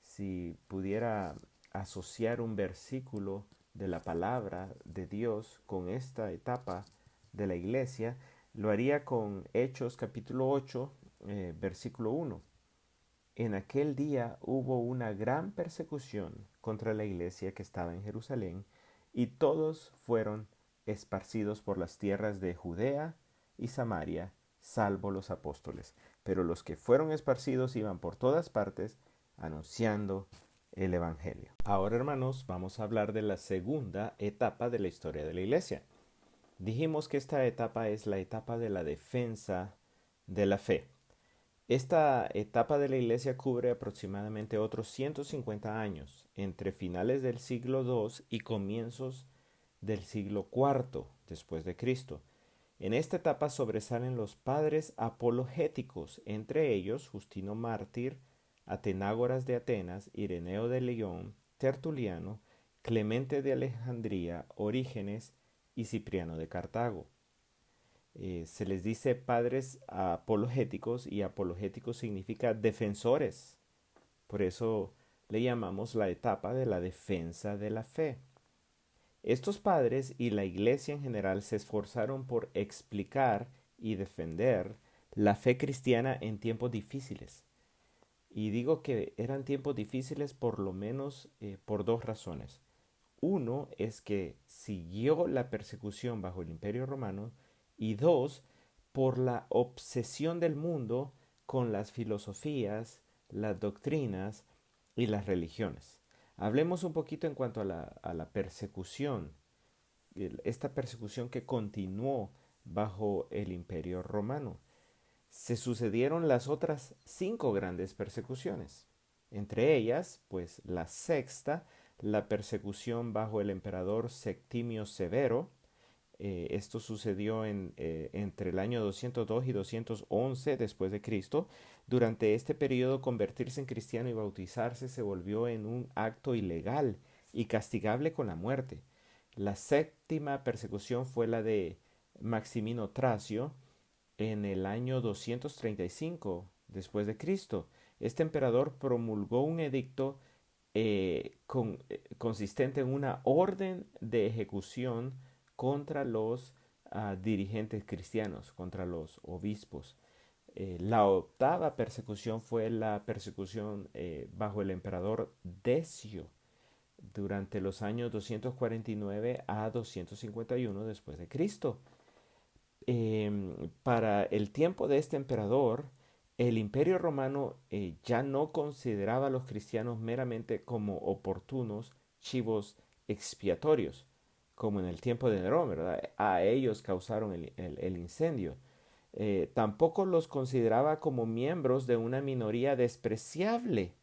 Si pudiera asociar un versículo de la palabra de Dios con esta etapa de la iglesia, lo haría con Hechos capítulo 8, versículo 1. En aquel día hubo una gran persecución contra la iglesia que estaba en Jerusalén, y todos fueron esparcidos por las tierras de Judea y Samaria, salvo los apóstoles. Pero los que fueron esparcidos iban por todas partes anunciando el Evangelio. Ahora, hermanos, vamos a hablar de la segunda etapa de la historia de la iglesia. Dijimos que esta etapa es la etapa de la defensa de la fe. Esta etapa de la iglesia cubre aproximadamente otros 150 años, entre finales del siglo II y comienzos del siglo IV después de Cristo. En esta etapa sobresalen los padres apologéticos, entre ellos Justino Mártir, Atenágoras de Atenas, Ireneo de León, Tertuliano, Clemente de Alejandría, Orígenes y Cipriano de Cartago. Se les dice padres apologéticos, y apologéticos significa defensores. Por eso le llamamos la etapa de la defensa de la fe. Estos padres y la iglesia en general se esforzaron por explicar y defender la fe cristiana en tiempos difíciles. Y digo que eran tiempos difíciles por lo menos por dos razones. Uno es que siguió la persecución bajo el Imperio Romano, y dos, por la obsesión del mundo con las filosofías, las doctrinas y las religiones. Hablemos un poquito en cuanto a la persecución, esta persecución que continuó bajo el Imperio Romano. Se sucedieron las otras 5 grandes persecuciones. Entre ellas, pues la sexta, la persecución bajo el emperador Septimio Severo. Esto sucedió entre el año 202 y 211 después de Cristo. Durante este periodo, convertirse en cristiano y bautizarse se volvió en un acto ilegal y castigable con la muerte. La séptima persecución fue la de Maximino Tracio en el año 235 después de Cristo. Este emperador promulgó un edicto consistente en una orden de ejecución contra los dirigentes cristianos, contra los obispos. La octava persecución fue la persecución bajo el emperador Decio durante los años 249 a 251 después de Cristo. Para el tiempo de este emperador, el Imperio Romano ya no consideraba a los cristianos meramente como oportunos chivos expiatorios, como en el tiempo de Nerón, ¿verdad? A ellos causaron el incendio. Tampoco los consideraba como miembros de una minoría despreciable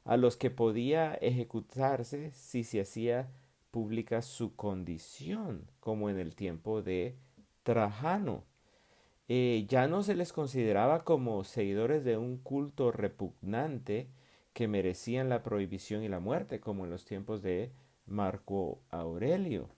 a los que podía ejecutarse si se hacía pública su condición, como en el tiempo de Trajano. Ya no se les consideraba como seguidores de un culto repugnante que merecían la prohibición y la muerte, como en los tiempos de Marco Aurelio,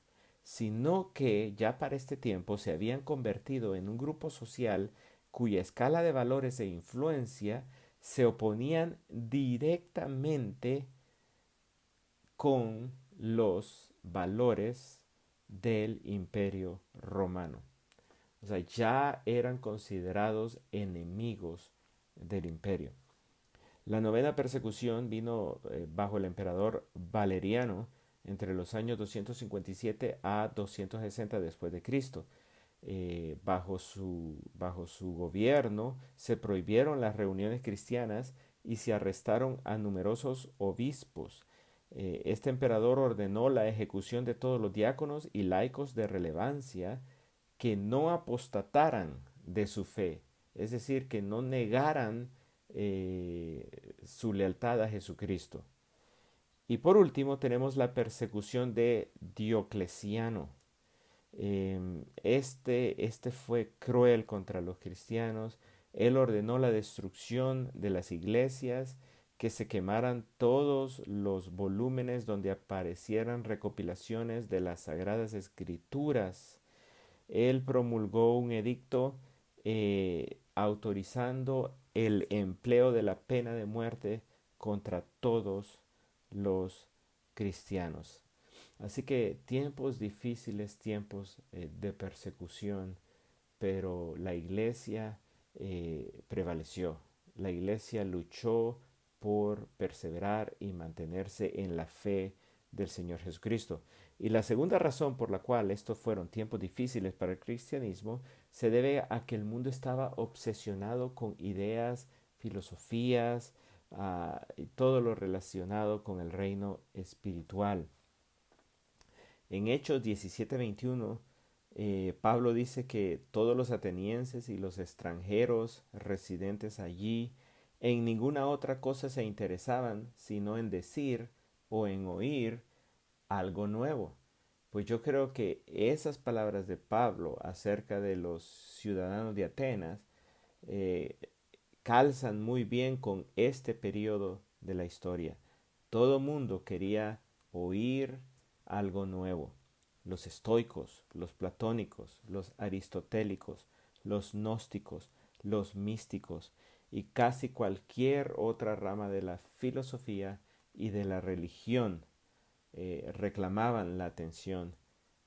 sino que ya para este tiempo se habían convertido en un grupo social cuya escala de valores e influencia se oponían directamente con los valores del Imperio Romano. O sea, ya eran considerados enemigos del imperio. La novena persecución vino bajo el emperador Valeriano entre los años 257 a 260 después de Cristo. Bajo su gobierno se prohibieron las reuniones cristianas y se arrestaron a numerosos obispos. Este emperador ordenó la ejecución de todos los diáconos y laicos de relevancia que no apostataran de su fe, es decir, que no negaran su lealtad a Jesucristo. Y por último tenemos la persecución de Diocleciano. Este fue cruel contra los cristianos. Él ordenó la destrucción de las iglesias, que se quemaran todos los volúmenes donde aparecieran recopilaciones de las Sagradas Escrituras. Él promulgó un edicto autorizando el empleo de la pena de muerte contra todos los cristianos. Así que tiempos difíciles, tiempos de persecución, pero la iglesia prevaleció. La iglesia luchó por perseverar y mantenerse en la fe del Señor Jesucristo. Y la segunda razón por la cual estos fueron tiempos difíciles para el cristianismo se debe a que el mundo estaba obsesionado con ideas, filosofías, y todo lo relacionado con el reino espiritual. En Hechos 17:21, Pablo dice que todos los atenienses y los extranjeros residentes allí en ninguna otra cosa se interesaban sino en decir o en oír algo nuevo. Pues yo creo que esas palabras de Pablo acerca de los ciudadanos de Atenas eh, calzan muy bien con este periodo de la historia. Todo mundo quería oír algo nuevo. Los estoicos, los platónicos, los aristotélicos, los gnósticos, los místicos y casi cualquier otra rama de la filosofía y de la religión reclamaban la atención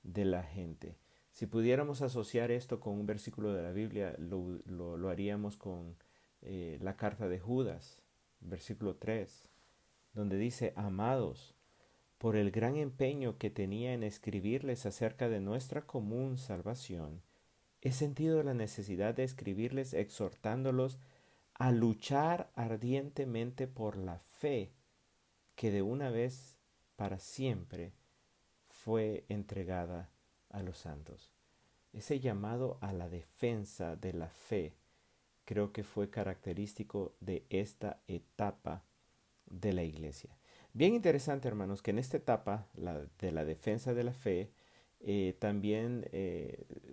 de la gente. Si pudiéramos asociar esto con un versículo de la Biblia, lo haríamos con la carta de Judas, versículo 3, donde dice: amados, por el gran empeño que tenía en escribirles acerca de nuestra común salvación, he sentido la necesidad de escribirles exhortándolos a luchar ardientemente por la fe que de una vez para siempre fue entregada a los santos. Ese llamado a la defensa de la fe creo que fue característico de esta etapa de la iglesia. Bien interesante, hermanos, que en esta etapa de la defensa de la fe también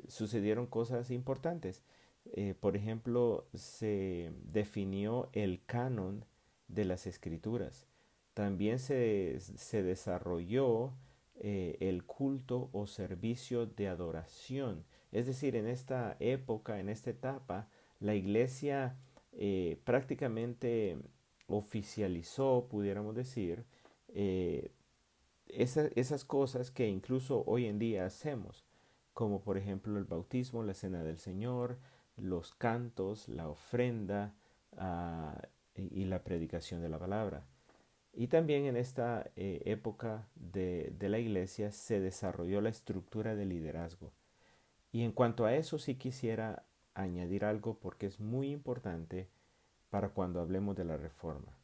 sucedieron cosas importantes. Por ejemplo, se definió el canon de las escrituras. También se desarrolló el culto o servicio de adoración. Es decir, en esta época, en esta etapa, la iglesia prácticamente oficializó, pudiéramos decir, eh, esas cosas que incluso hoy en día hacemos, como por ejemplo el bautismo, la cena del Señor, los cantos, la ofrenda y la predicación de la palabra. Y también en esta época de la iglesia se desarrolló la estructura de liderazgo. Y en cuanto a eso sí quisiera añadir algo porque es muy importante para cuando hablemos de la reforma.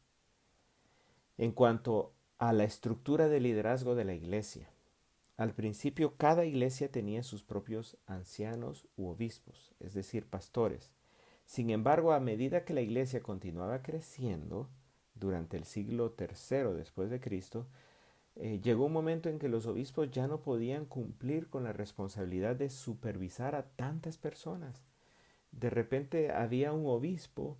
En cuanto a la estructura de liderazgo de la iglesia, al principio cada iglesia tenía sus propios ancianos u obispos, es decir, pastores. Sin embargo, a medida que la iglesia continuaba creciendo, durante el siglo III después de Cristo, llegó un momento en que los obispos ya no podían cumplir con la responsabilidad de supervisar a tantas personas. De repente había un obispo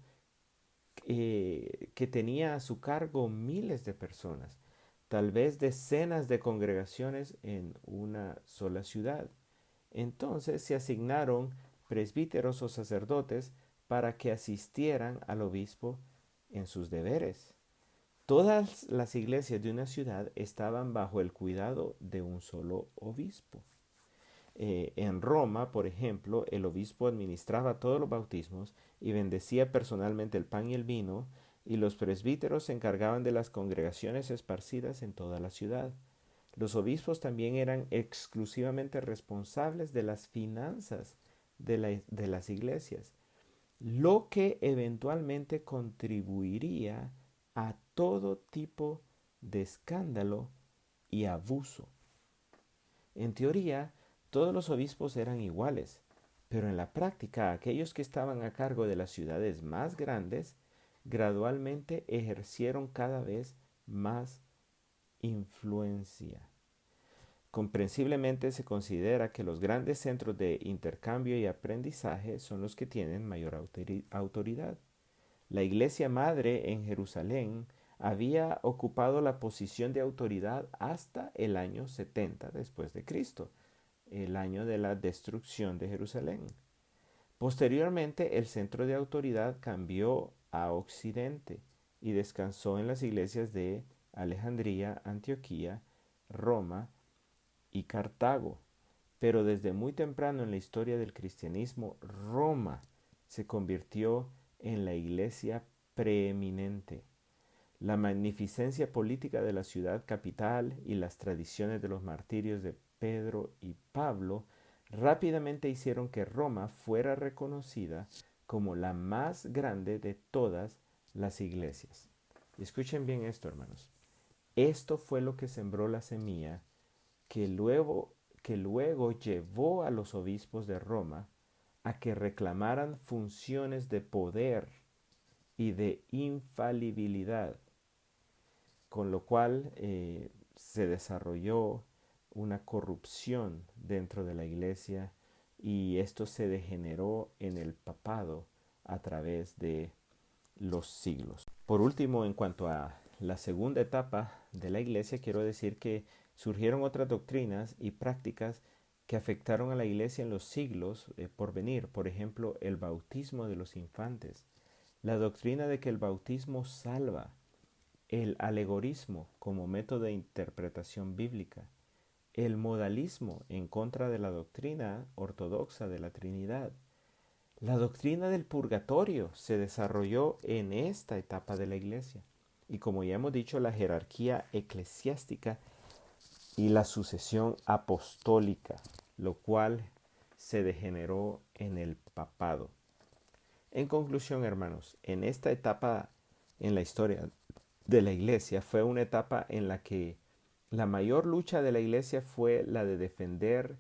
que tenía a su cargo miles de personas, tal vez decenas de congregaciones en una sola ciudad. Entonces se asignaron presbíteros o sacerdotes para que asistieran al obispo en sus deberes. Todas las iglesias de una ciudad estaban bajo el cuidado de un solo obispo. En Roma, por ejemplo, el obispo administraba todos los bautismos y bendecía personalmente el pan y el vino, y los presbíteros se encargaban de las congregaciones esparcidas en toda la ciudad. Los obispos también eran exclusivamente responsables de las finanzas de las iglesias, lo que eventualmente contribuiría a todo tipo de escándalo y abuso. En teoría, todos los obispos eran iguales, pero en la práctica aquellos que estaban a cargo de las ciudades más grandes gradualmente ejercieron cada vez más influencia. Comprensiblemente se considera que los grandes centros de intercambio y aprendizaje son los que tienen mayor autoridad. La iglesia madre en Jerusalén había ocupado la posición de autoridad hasta el año 70 después de Cristo, el año de la destrucción de Jerusalén. Posteriormente, el centro de autoridad cambió a Occidente y descansó en las iglesias de Alejandría, Antioquía, Roma y Cartago. Pero desde muy temprano en la historia del cristianismo, Roma se convirtió en la iglesia preeminente. La magnificencia política de la ciudad capital y las tradiciones de los martirios de Pedro y Pablo rápidamente hicieron que Roma fuera reconocida como la más grande de todas las iglesias. Y escuchen bien esto, hermanos. Esto fue lo que sembró la semilla que luego llevó a los obispos de Roma a que reclamaran funciones de poder y de infalibilidad, con lo cual se desarrolló una corrupción dentro de la iglesia y esto se degeneró en el papado a través de los siglos. Por último, en cuanto a la segunda etapa de la iglesia, quiero decir que surgieron otras doctrinas y prácticas que afectaron a la iglesia en los siglos por venir. Por ejemplo, el bautismo de los infantes, la doctrina de que el bautismo salva, el alegorismo como método de interpretación bíblica, el modalismo en contra de la doctrina ortodoxa de la Trinidad. La doctrina del purgatorio se desarrolló en esta etapa de la iglesia. Y como ya hemos dicho, la jerarquía eclesiástica y la sucesión apostólica, lo cual se degeneró en el papado. En conclusión, hermanos, en esta etapa en la historia de la iglesia fue una etapa en la que la mayor lucha de la iglesia fue la de defender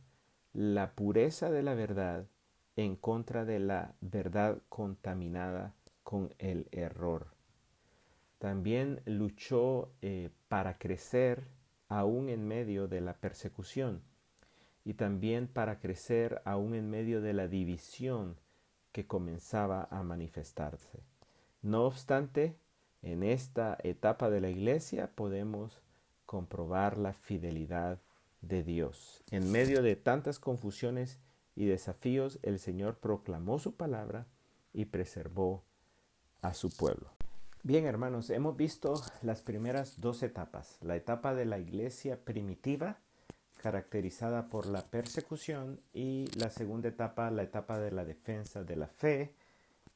la pureza de la verdad en contra de la verdad contaminada con el error. También luchó para crecer aún en medio de la persecución y también para crecer aún en medio de la división que comenzaba a manifestarse. No obstante, en esta etapa de la iglesia podemos comprobar la fidelidad de Dios. En medio de tantas confusiones y desafíos, el Señor proclamó su palabra y preservó a su pueblo. Bien, hermanos, hemos visto las primeras dos etapas. La etapa de la iglesia primitiva, caracterizada por la persecución, y la segunda etapa, la etapa de la defensa de la fe,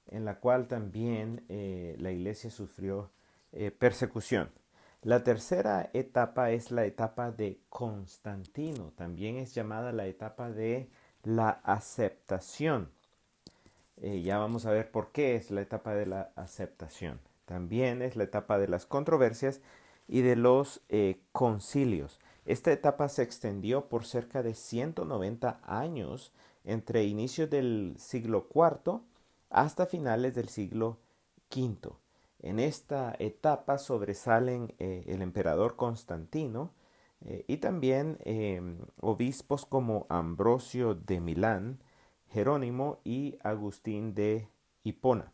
en la cual también la iglesia sufrió persecución. La tercera etapa es la etapa de Constantino. También es llamada la etapa de la aceptación. Ya vamos a ver por qué es la etapa de la aceptación. También es la etapa de las controversias y de los concilios. Esta etapa se extendió por cerca de 190 años entre inicios del siglo IV hasta finales del siglo V. En esta etapa sobresalen el emperador Constantino y también obispos como Ambrosio de Milán, Jerónimo y Agustín de Hipona.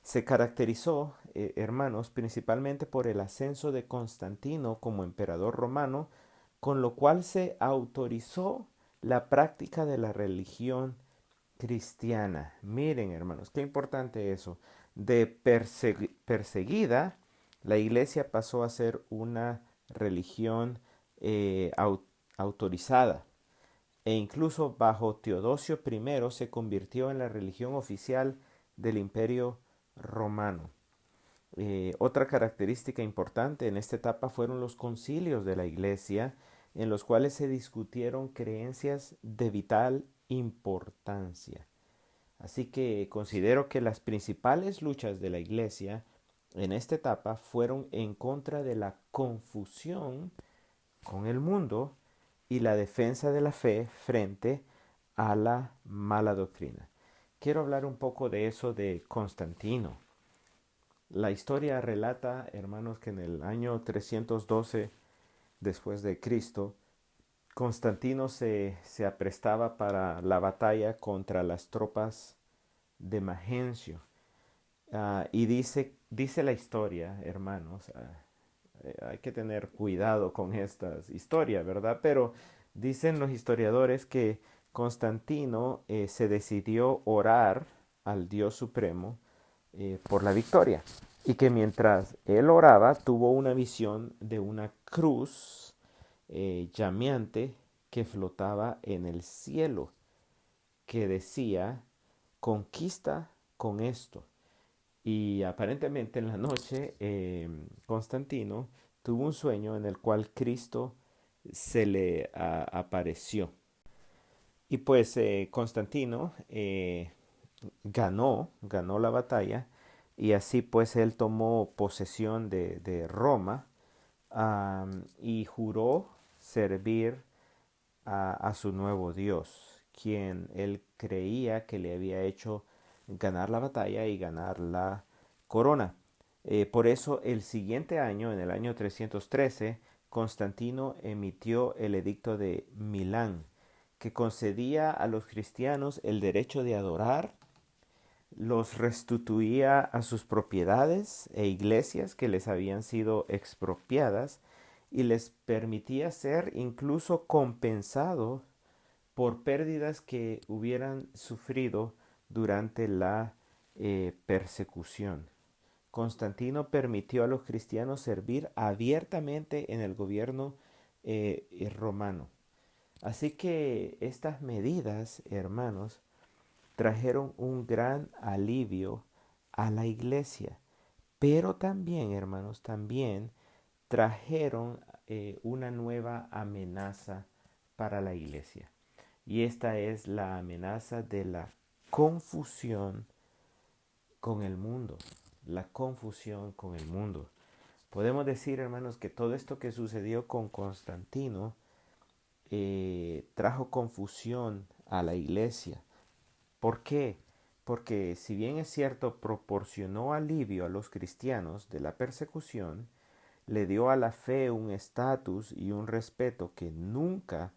Se caracterizó, hermanos, principalmente por el ascenso de Constantino como emperador romano, con lo cual se autorizó la práctica de la religión cristiana. Miren, hermanos, qué importante eso. De perseguida, la iglesia pasó a ser una religión autorizada. E incluso bajo Teodosio I se convirtió en la religión oficial del Imperio Romano. Otra característica importante en esta etapa fueron los concilios de la iglesia, en los cuales se discutieron creencias de vital importancia. Así que considero que las principales luchas de la iglesia en esta etapa fueron en contra de la confusión con el mundo y la defensa de la fe frente a la mala doctrina. Quiero hablar un poco de eso de Constantino. La historia relata, hermanos, que en el año 312 después de Cristo, Constantino se aprestaba para la batalla contra las tropas de Magencio. Y dice la historia, hermanos, hay que tener cuidado con estas historias, ¿verdad? Pero dicen los historiadores que Constantino se decidió orar al Dios Supremo por la victoria y que mientras él oraba tuvo una visión de una cruz llameante que flotaba en el cielo, que decía: conquista con esto. Y aparentemente en la noche Constantino tuvo un sueño en el cual Cristo se le apareció. Y pues Constantino ganó la batalla y así pues él tomó posesión de Roma, y juró servir a su nuevo Dios, quien él creía que le había hecho ganar la batalla y ganar la corona. Por eso el siguiente año, en el año 313, Constantino emitió el edicto de Milán, que concedía a los cristianos el derecho de adorar, los restituía a sus propiedades e iglesias que les habían sido expropiadas y les permitía ser incluso compensados por pérdidas que hubieran sufrido durante la persecución. Constantino permitió a los cristianos servir abiertamente en el gobierno romano. Así que estas medidas, hermanos, trajeron un gran alivio a la iglesia. Pero también, hermanos, también trajeron una nueva amenaza para la iglesia. Y esta es la amenaza de la confusión con el mundo. La confusión con el mundo. Podemos decir, hermanos, que todo esto que sucedió con Constantino trajo confusión a la iglesia. ¿Por qué? Porque si bien es cierto, proporcionó alivio a los cristianos de la persecución, le dio a la fe un estatus y un respeto que nunca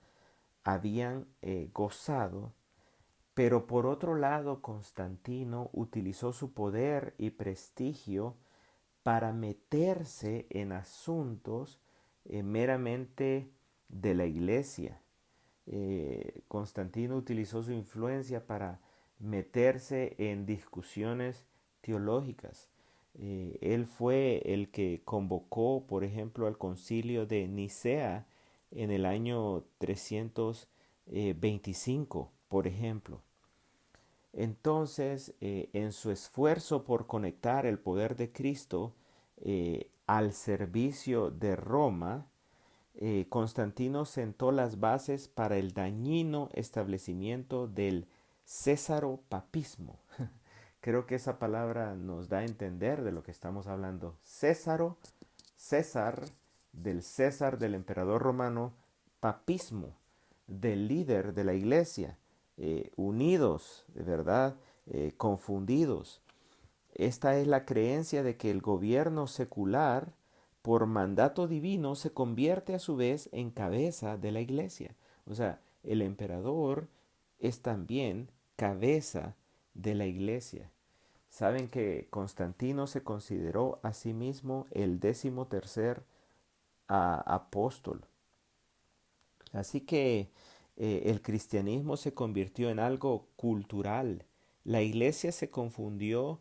habían gozado, pero por otro lado Constantino utilizó su poder y prestigio para meterse en asuntos meramente de la iglesia. Constantino utilizó su influencia para meterse en discusiones teológicas. Él fue el que convocó, por ejemplo, al concilio de Nicea en el año 325, por ejemplo. Entonces, en su esfuerzo por conectar el poder de Cristo al servicio de Roma, Constantino sentó las bases para el dañino establecimiento del césaropapismo. Creo que esa palabra nos da a entender de lo que estamos hablando. César, César del emperador romano, papismo, del líder de la iglesia, unidos, de verdad, confundidos. Esta es la creencia de que el gobierno secular, por mandato divino, se convierte a su vez en cabeza de la iglesia. O sea, el emperador es también cabeza de la iglesia. Saben que Constantino se consideró a sí mismo el 13º apóstol. Así que el cristianismo se convirtió en algo cultural. La iglesia se confundió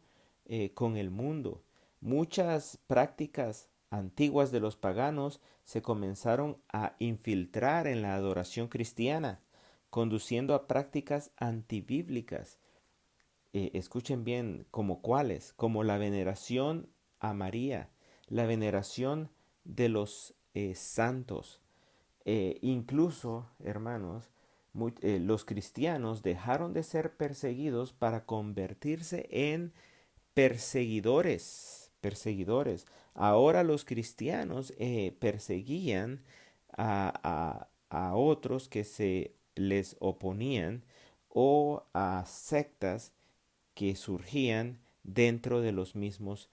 con el mundo. Muchas prácticas antiguas de los paganos se comenzaron a infiltrar en la adoración cristiana, conduciendo a prácticas antibíblicas. Escuchen bien, ¿como cuáles? Como la veneración a María, la veneración de los santos. Incluso, hermanos, los cristianos dejaron de ser perseguidos para convertirse en perseguidores. Ahora los cristianos perseguían a otros que se les oponían o a sectas que surgían dentro de los mismos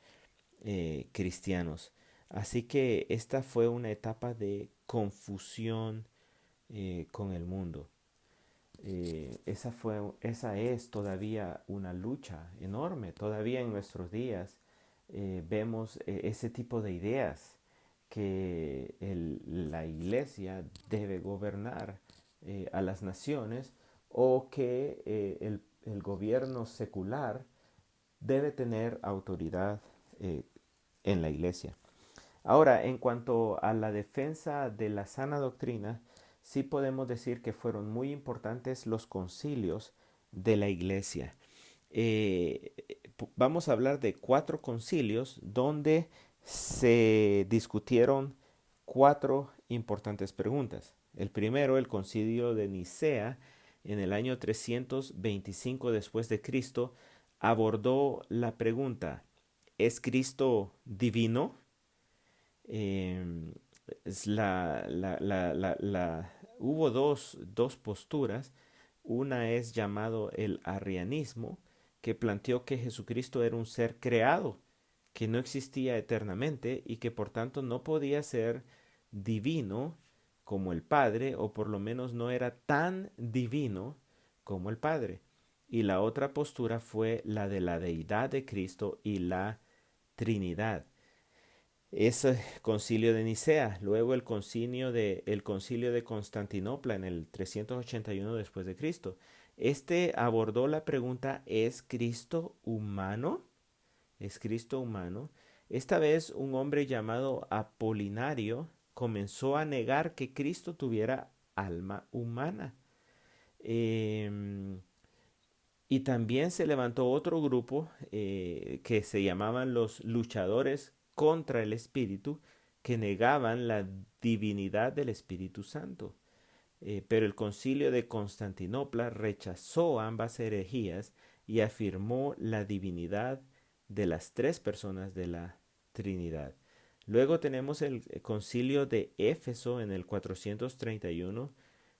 cristianos. Así que esta fue una etapa de confusión con el mundo. Esa es todavía una lucha enorme. Todavía en nuestros días vemos ese tipo de ideas que la iglesia debe gobernar a las naciones, o que el gobierno secular debe tener autoridad en la iglesia. Ahora, en cuanto a la defensa de la sana doctrina, sí podemos decir que fueron muy importantes los concilios de la iglesia. vamos a hablar de 4 concilios donde se discutieron 4 importantes preguntas. El primero, el concilio de Nicea, en el año 325 después de Cristo, abordó la pregunta: ¿es Cristo divino? Es hubo dos posturas. Una es llamado el arrianismo, que planteó que Jesucristo era un ser creado, que no existía eternamente y que por tanto no podía ser divino como el Padre, o por lo menos no era tan divino como el Padre. Y la otra postura fue la de la deidad de Cristo y la Trinidad. Ese concilio de Nicea, luego el concilio de Constantinopla en el 381 después de Cristo. Este abordó la pregunta: ¿es Cristo humano? ¿Es Cristo humano? Esta vez un hombre llamado Apolinario comenzó a negar que Cristo tuviera alma humana. Y también se levantó otro grupo que se llamaban los luchadores contra el Espíritu, que negaban la divinidad del Espíritu Santo. Pero el concilio de Constantinopla rechazó ambas herejías y afirmó la divinidad de las 3 personas de la Trinidad. Luego tenemos el concilio de Éfeso en el 431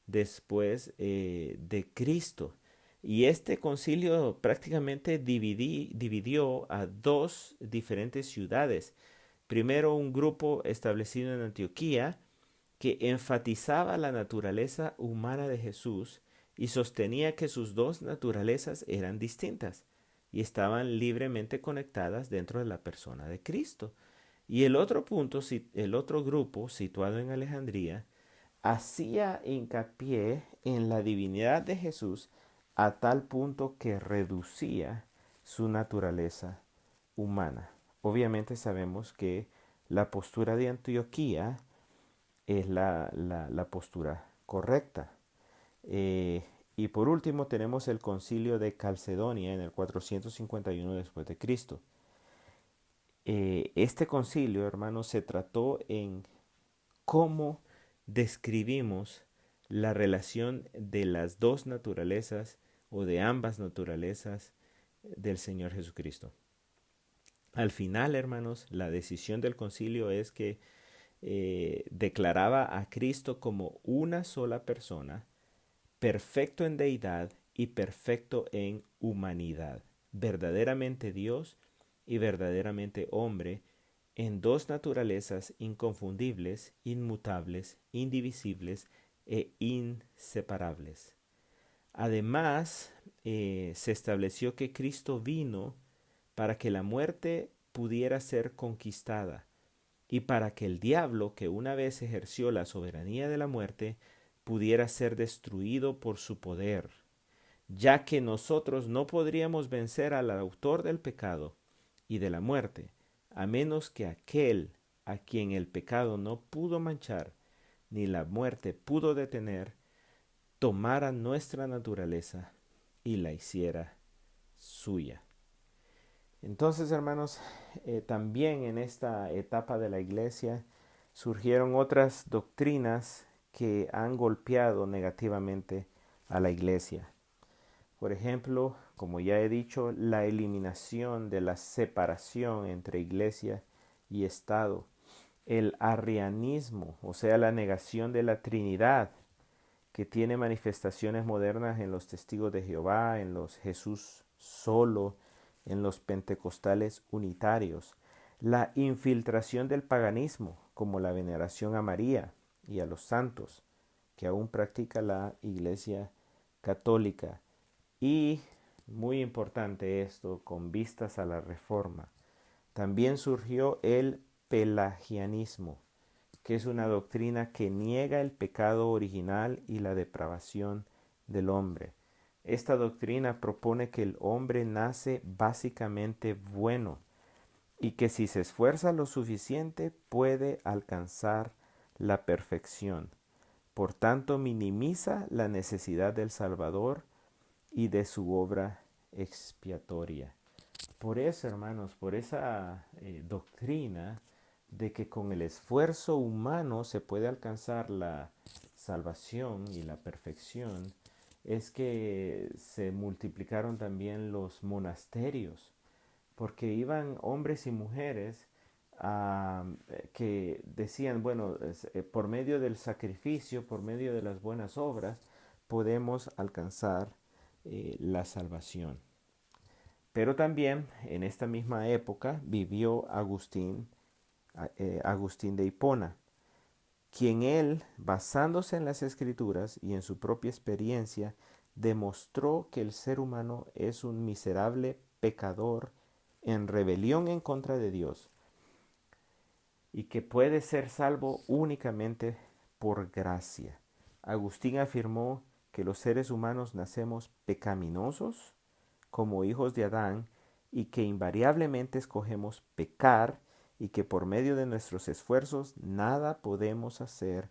después de Cristo. Y este concilio prácticamente dividió a 2 diferentes ciudades. Primero, un grupo establecido en Antioquía que enfatizaba la naturaleza humana de Jesús y sostenía que sus 2 naturalezas eran distintas y estaban libremente conectadas dentro de la persona de Cristo. Y el otro grupo situado en Alejandría hacía hincapié en la divinidad de Jesús a tal punto que reducía su naturaleza humana. Obviamente sabemos que la postura de Antioquía es la postura correcta. Y por último tenemos el concilio de Calcedonia en el 451 después de Cristo. Este concilio, hermanos, se trató en cómo describimos la relación de las 2 naturalezas o de ambas naturalezas del Señor Jesucristo. Al final, hermanos, la decisión del concilio es que declaraba a Cristo como una sola persona, perfecto en deidad y perfecto en humanidad, verdaderamente Dios y verdaderamente hombre, en 2 naturalezas inconfundibles, inmutables, indivisibles e inseparables. Además, se estableció que Cristo vino para que la muerte pudiera ser conquistada y para que el diablo, que una vez ejerció la soberanía de la muerte, pudiera ser destruido por su poder, ya que nosotros no podríamos vencer al autor del pecado y de la muerte, a menos que aquel a quien el pecado no pudo manchar, ni la muerte pudo detener, tomara nuestra naturaleza y la hiciera suya. Entonces, hermanos, también en esta etapa de la iglesia surgieron otras doctrinas que han golpeado negativamente a la iglesia. Por ejemplo, como ya he dicho, la eliminación de la separación entre iglesia y Estado, el arrianismo, o sea, la negación de la Trinidad, que tiene manifestaciones modernas en los testigos de Jehová, en los Jesús solo, en los pentecostales unitarios, la infiltración del paganismo, como la veneración a María y a los santos, que aún practica la Iglesia Católica. Y, muy importante esto, con vistas a la Reforma, también surgió el pelagianismo, que es una doctrina que niega el pecado original y la depravación del hombre. Esta doctrina propone que el hombre nace básicamente bueno y que si se esfuerza lo suficiente puede alcanzar la perfección. Por tanto, minimiza la necesidad del Salvador y de su obra expiatoria. Por eso, hermanos, por esa doctrina de que con el esfuerzo humano se puede alcanzar la salvación y la perfección, es que se multiplicaron también los monasterios, porque iban hombres y mujeres que decían, bueno, por medio del sacrificio, por medio de las buenas obras, podemos alcanzar la salvación. Pero también en esta misma época vivió Agustín de Hipona, quien él, basándose en las escrituras y en su propia experiencia, demostró que el ser humano es un miserable pecador en rebelión en contra de Dios y que puede ser salvo únicamente por gracia. Agustín afirmó que los seres humanos nacemos pecaminosos como hijos de Adán y que invariablemente escogemos pecar y que por medio de nuestros esfuerzos nada podemos hacer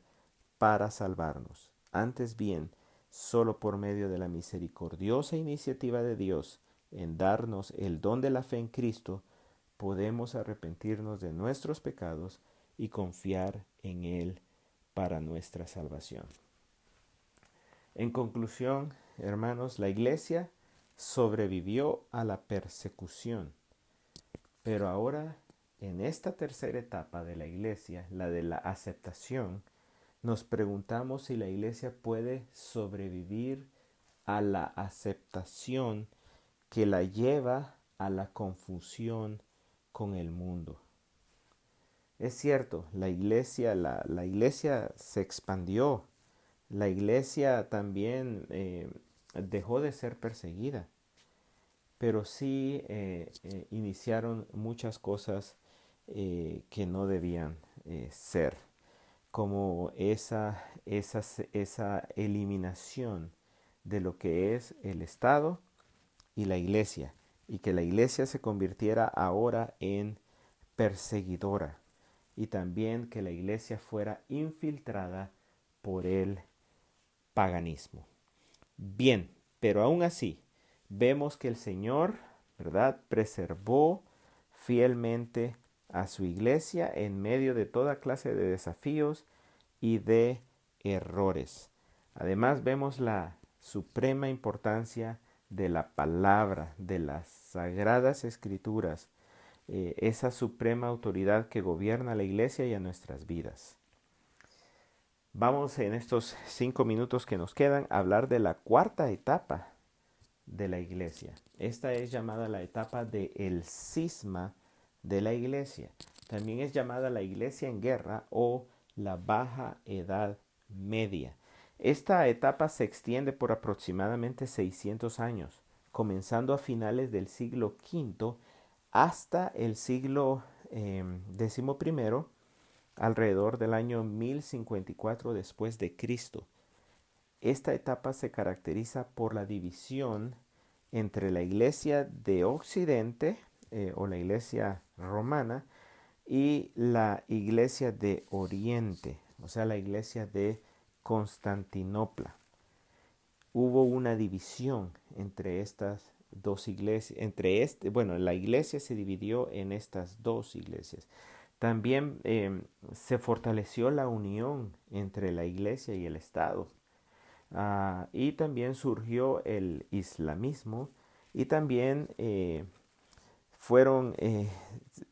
para salvarnos. Antes bien, solo por medio de la misericordiosa iniciativa de Dios en darnos el don de la fe en Cristo, podemos arrepentirnos de nuestros pecados y confiar en Él para nuestra salvación. En conclusión, hermanos, la iglesia sobrevivió a la persecución, pero ahora en esta tercera etapa de la iglesia, la de la aceptación, nos preguntamos si la iglesia puede sobrevivir a la aceptación que la lleva a la confusión con el mundo. Es cierto, la iglesia se expandió, la iglesia también dejó de ser perseguida, pero sí iniciaron muchas cosas que no debían ser, como esa eliminación de lo que es el Estado y la iglesia, y que la iglesia se convirtiera ahora en perseguidora, y también que la iglesia fuera infiltrada por el paganismo. Bien, pero aún así vemos que el Señor, ¿verdad?, preservó fielmente a su iglesia en medio de toda clase de desafíos y de errores. Además vemos la suprema importancia de la palabra, de las sagradas escrituras, esa suprema autoridad que gobierna a la iglesia y a nuestras vidas. Vamos en estos 5 minutos que nos quedan a hablar de la cuarta etapa de la iglesia. Esta es llamada la etapa del cisma de la iglesia. También es llamada la iglesia en guerra o la Baja Edad Media. Esta etapa se extiende por aproximadamente 600 años, comenzando a finales del siglo V hasta el siglo XI, alrededor del año 1054 después de Cristo. Esta etapa se caracteriza por la división entre la iglesia de Occidente o la iglesia romana y la iglesia de Oriente, o sea, la iglesia de Constantinopla. Hubo una división entre estas dos iglesias, la iglesia se dividió en estas dos iglesias. También se fortaleció la unión entre la iglesia y el Estado. Y también surgió el islamismo y también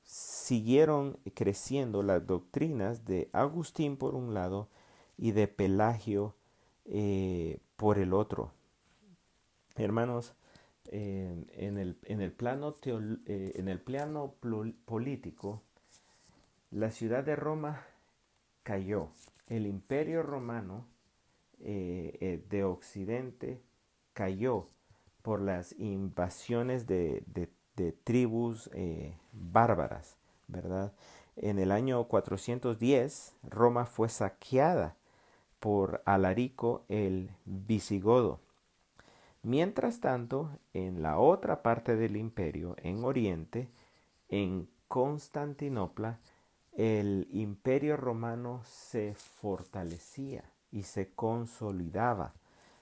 siguieron creciendo las doctrinas de Agustín por un lado y de Pelagio por el otro. Hermanos, en el plano político, la ciudad de Roma cayó. El imperio romano de Occidente cayó por las invasiones de tribus bárbaras, ¿verdad? En el año 410, Roma fue saqueada por Alarico el visigodo. Mientras tanto, en la otra parte del imperio, en Oriente, en Constantinopla, el imperio romano se fortalecía y se consolidaba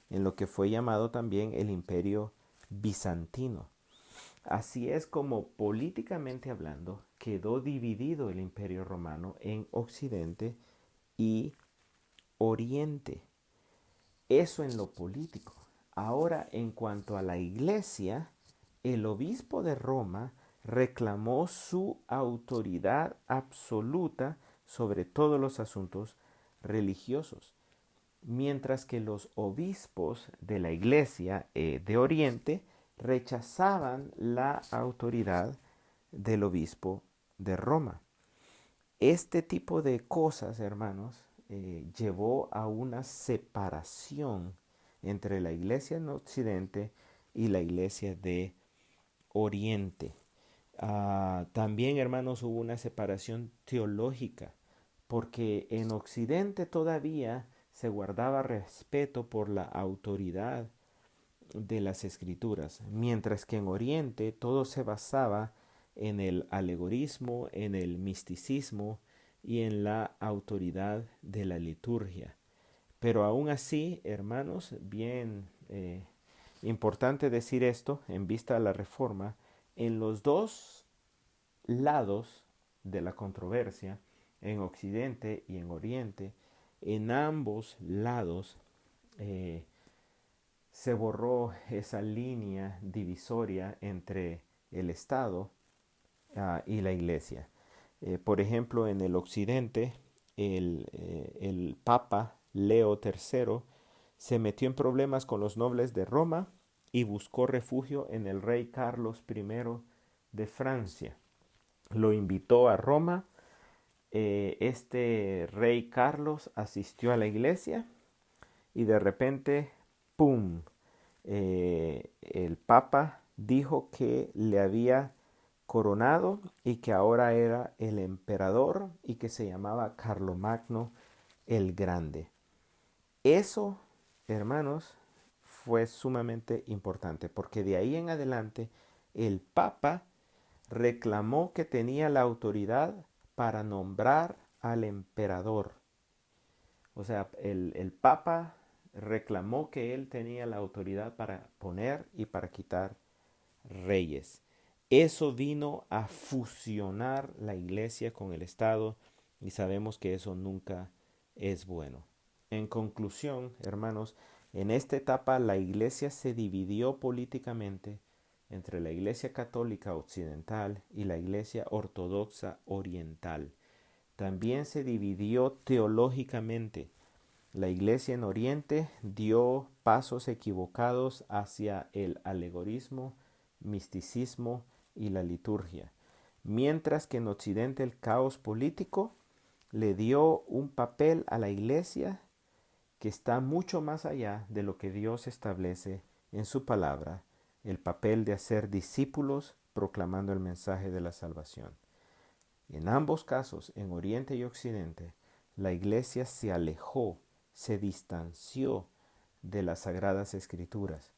en lo que fue llamado también el imperio bizantino. Así es como, políticamente hablando, quedó dividido el Imperio Romano en Occidente y Oriente. Eso en lo político. Ahora, en cuanto a la Iglesia, el obispo de Roma reclamó su autoridad absoluta sobre todos los asuntos religiosos, mientras que los obispos de la Iglesia de Oriente rechazaban la autoridad del obispo de Roma. Este tipo de cosas, hermanos, llevó a una separación entre la Iglesia en Occidente y la Iglesia de Oriente. También, hermanos, hubo una separación teológica, porque en Occidente todavía se guardaba respeto por la autoridad de las Escrituras, mientras que en Oriente todo se basaba en el alegorismo, en el misticismo y en la autoridad de la liturgia. Pero aún así, hermanos, bien importante decir esto en vista de la Reforma, en los dos lados de la controversia, en Occidente y en Oriente, en ambos lados se borró esa línea divisoria entre el Estado y la Iglesia. Por ejemplo, en el Occidente, el Papa Leo III se metió en problemas con los nobles de Roma y buscó refugio en el rey Carlos I de Francia. Lo invitó a Roma. Este rey Carlos asistió a la iglesia y de repente, ¡pum! El Papa dijo que le había coronado y que ahora era el emperador y que se llamaba Carlomagno el Grande. Eso, hermanos, fue sumamente importante, porque de ahí en adelante el Papa reclamó que tenía la autoridad para nombrar al emperador. O sea, el Papa reclamó que él tenía la autoridad para poner y para quitar reyes. Eso vino a fusionar la iglesia con el Estado y sabemos que eso nunca es bueno. En conclusión, hermanos, en esta etapa la iglesia se dividió políticamente entre la iglesia católica occidental y la iglesia ortodoxa oriental. También se dividió teológicamente. La iglesia en Oriente dio pasos equivocados hacia el alegorismo, misticismo y la liturgia, mientras que en Occidente el caos político le dio un papel a la iglesia que está mucho más allá de lo que Dios establece en su palabra, el papel de hacer discípulos proclamando el mensaje de la salvación. En ambos casos, en Oriente y Occidente, la iglesia se alejó, se distanció de las Sagradas Escrituras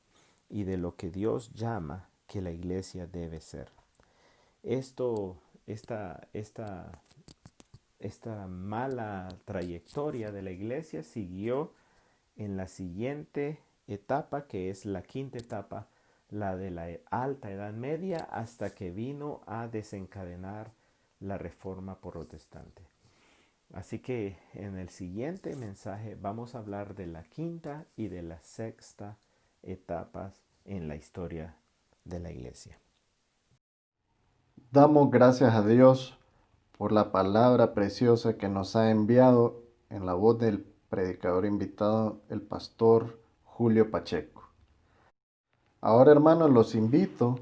y de lo que Dios llama que la iglesia debe ser. Esta mala trayectoria de la iglesia siguió en la siguiente etapa, que es la quinta etapa, la de la Alta Edad Media, hasta que vino a desencadenar la Reforma Protestante. Así que en el siguiente mensaje vamos a hablar de la quinta y de la sexta etapas en la historia de la iglesia. Damos gracias a Dios por la palabra preciosa que nos ha enviado en la voz del predicador invitado, el pastor Julio Pacheco. Ahora, hermanos, los invito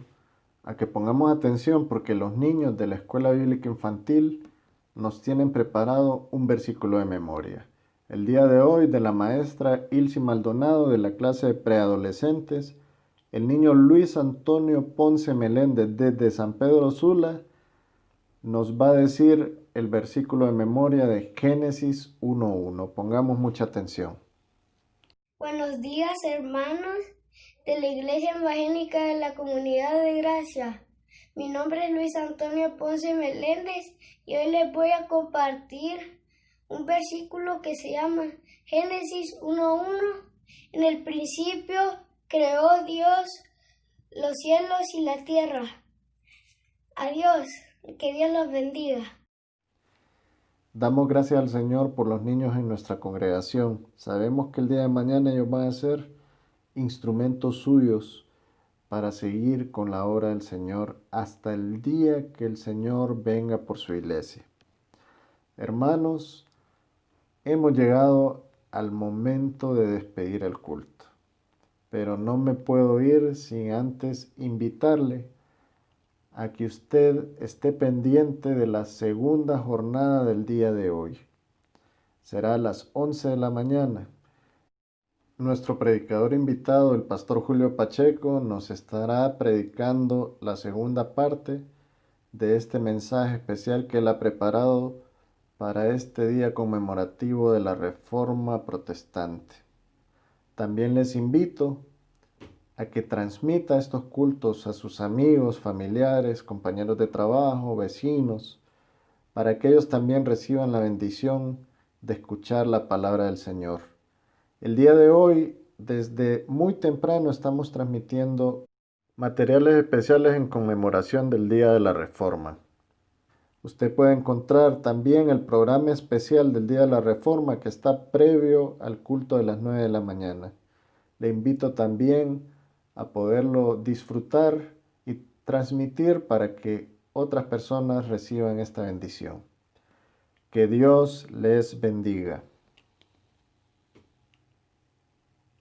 a que pongamos atención porque los niños de la Escuela Bíblica Infantil nos tienen preparado un versículo de memoria. El día de hoy, de la maestra Ilse Maldonado de la clase de preadolescentes, el niño Luis Antonio Ponce Meléndez desde San Pedro Sula nos va a decir el versículo de memoria de Génesis 1:1. Pongamos mucha atención. Buenos días, hermanos de la Iglesia Evangélica de la Comunidad de Gracia. Mi nombre es Luis Antonio Ponce Meléndez y hoy les voy a compartir un versículo que se llama Génesis 1:1. En el principio creó Dios los cielos y la tierra. Adiós, que Dios los bendiga. Damos gracias al Señor por los niños en nuestra congregación. Sabemos que el día de mañana ellos van a ser instrumentos suyos para seguir con la obra del Señor hasta el día que el Señor venga por su iglesia. Hermanos, hemos llegado al momento de despedir el culto, pero no me puedo ir sin antes invitarle a que usted esté pendiente de la segunda jornada del día de hoy. Será a las 11 de la mañana. Nuestro predicador invitado, el pastor Julio Pacheco, nos estará predicando la segunda parte de este mensaje especial que él ha preparado para este día conmemorativo de la Reforma Protestante. También les invito a que transmita estos cultos a sus amigos, familiares, compañeros de trabajo, vecinos, para que ellos también reciban la bendición de escuchar la palabra del Señor. El día de hoy, desde muy temprano, estamos transmitiendo materiales especiales en conmemoración del Día de la Reforma. Usted puede encontrar también el programa especial del Día de la Reforma que está previo al culto de las 9 de la mañana. Le invito también a poderlo disfrutar y transmitir para que otras personas reciban esta bendición. Que Dios les bendiga.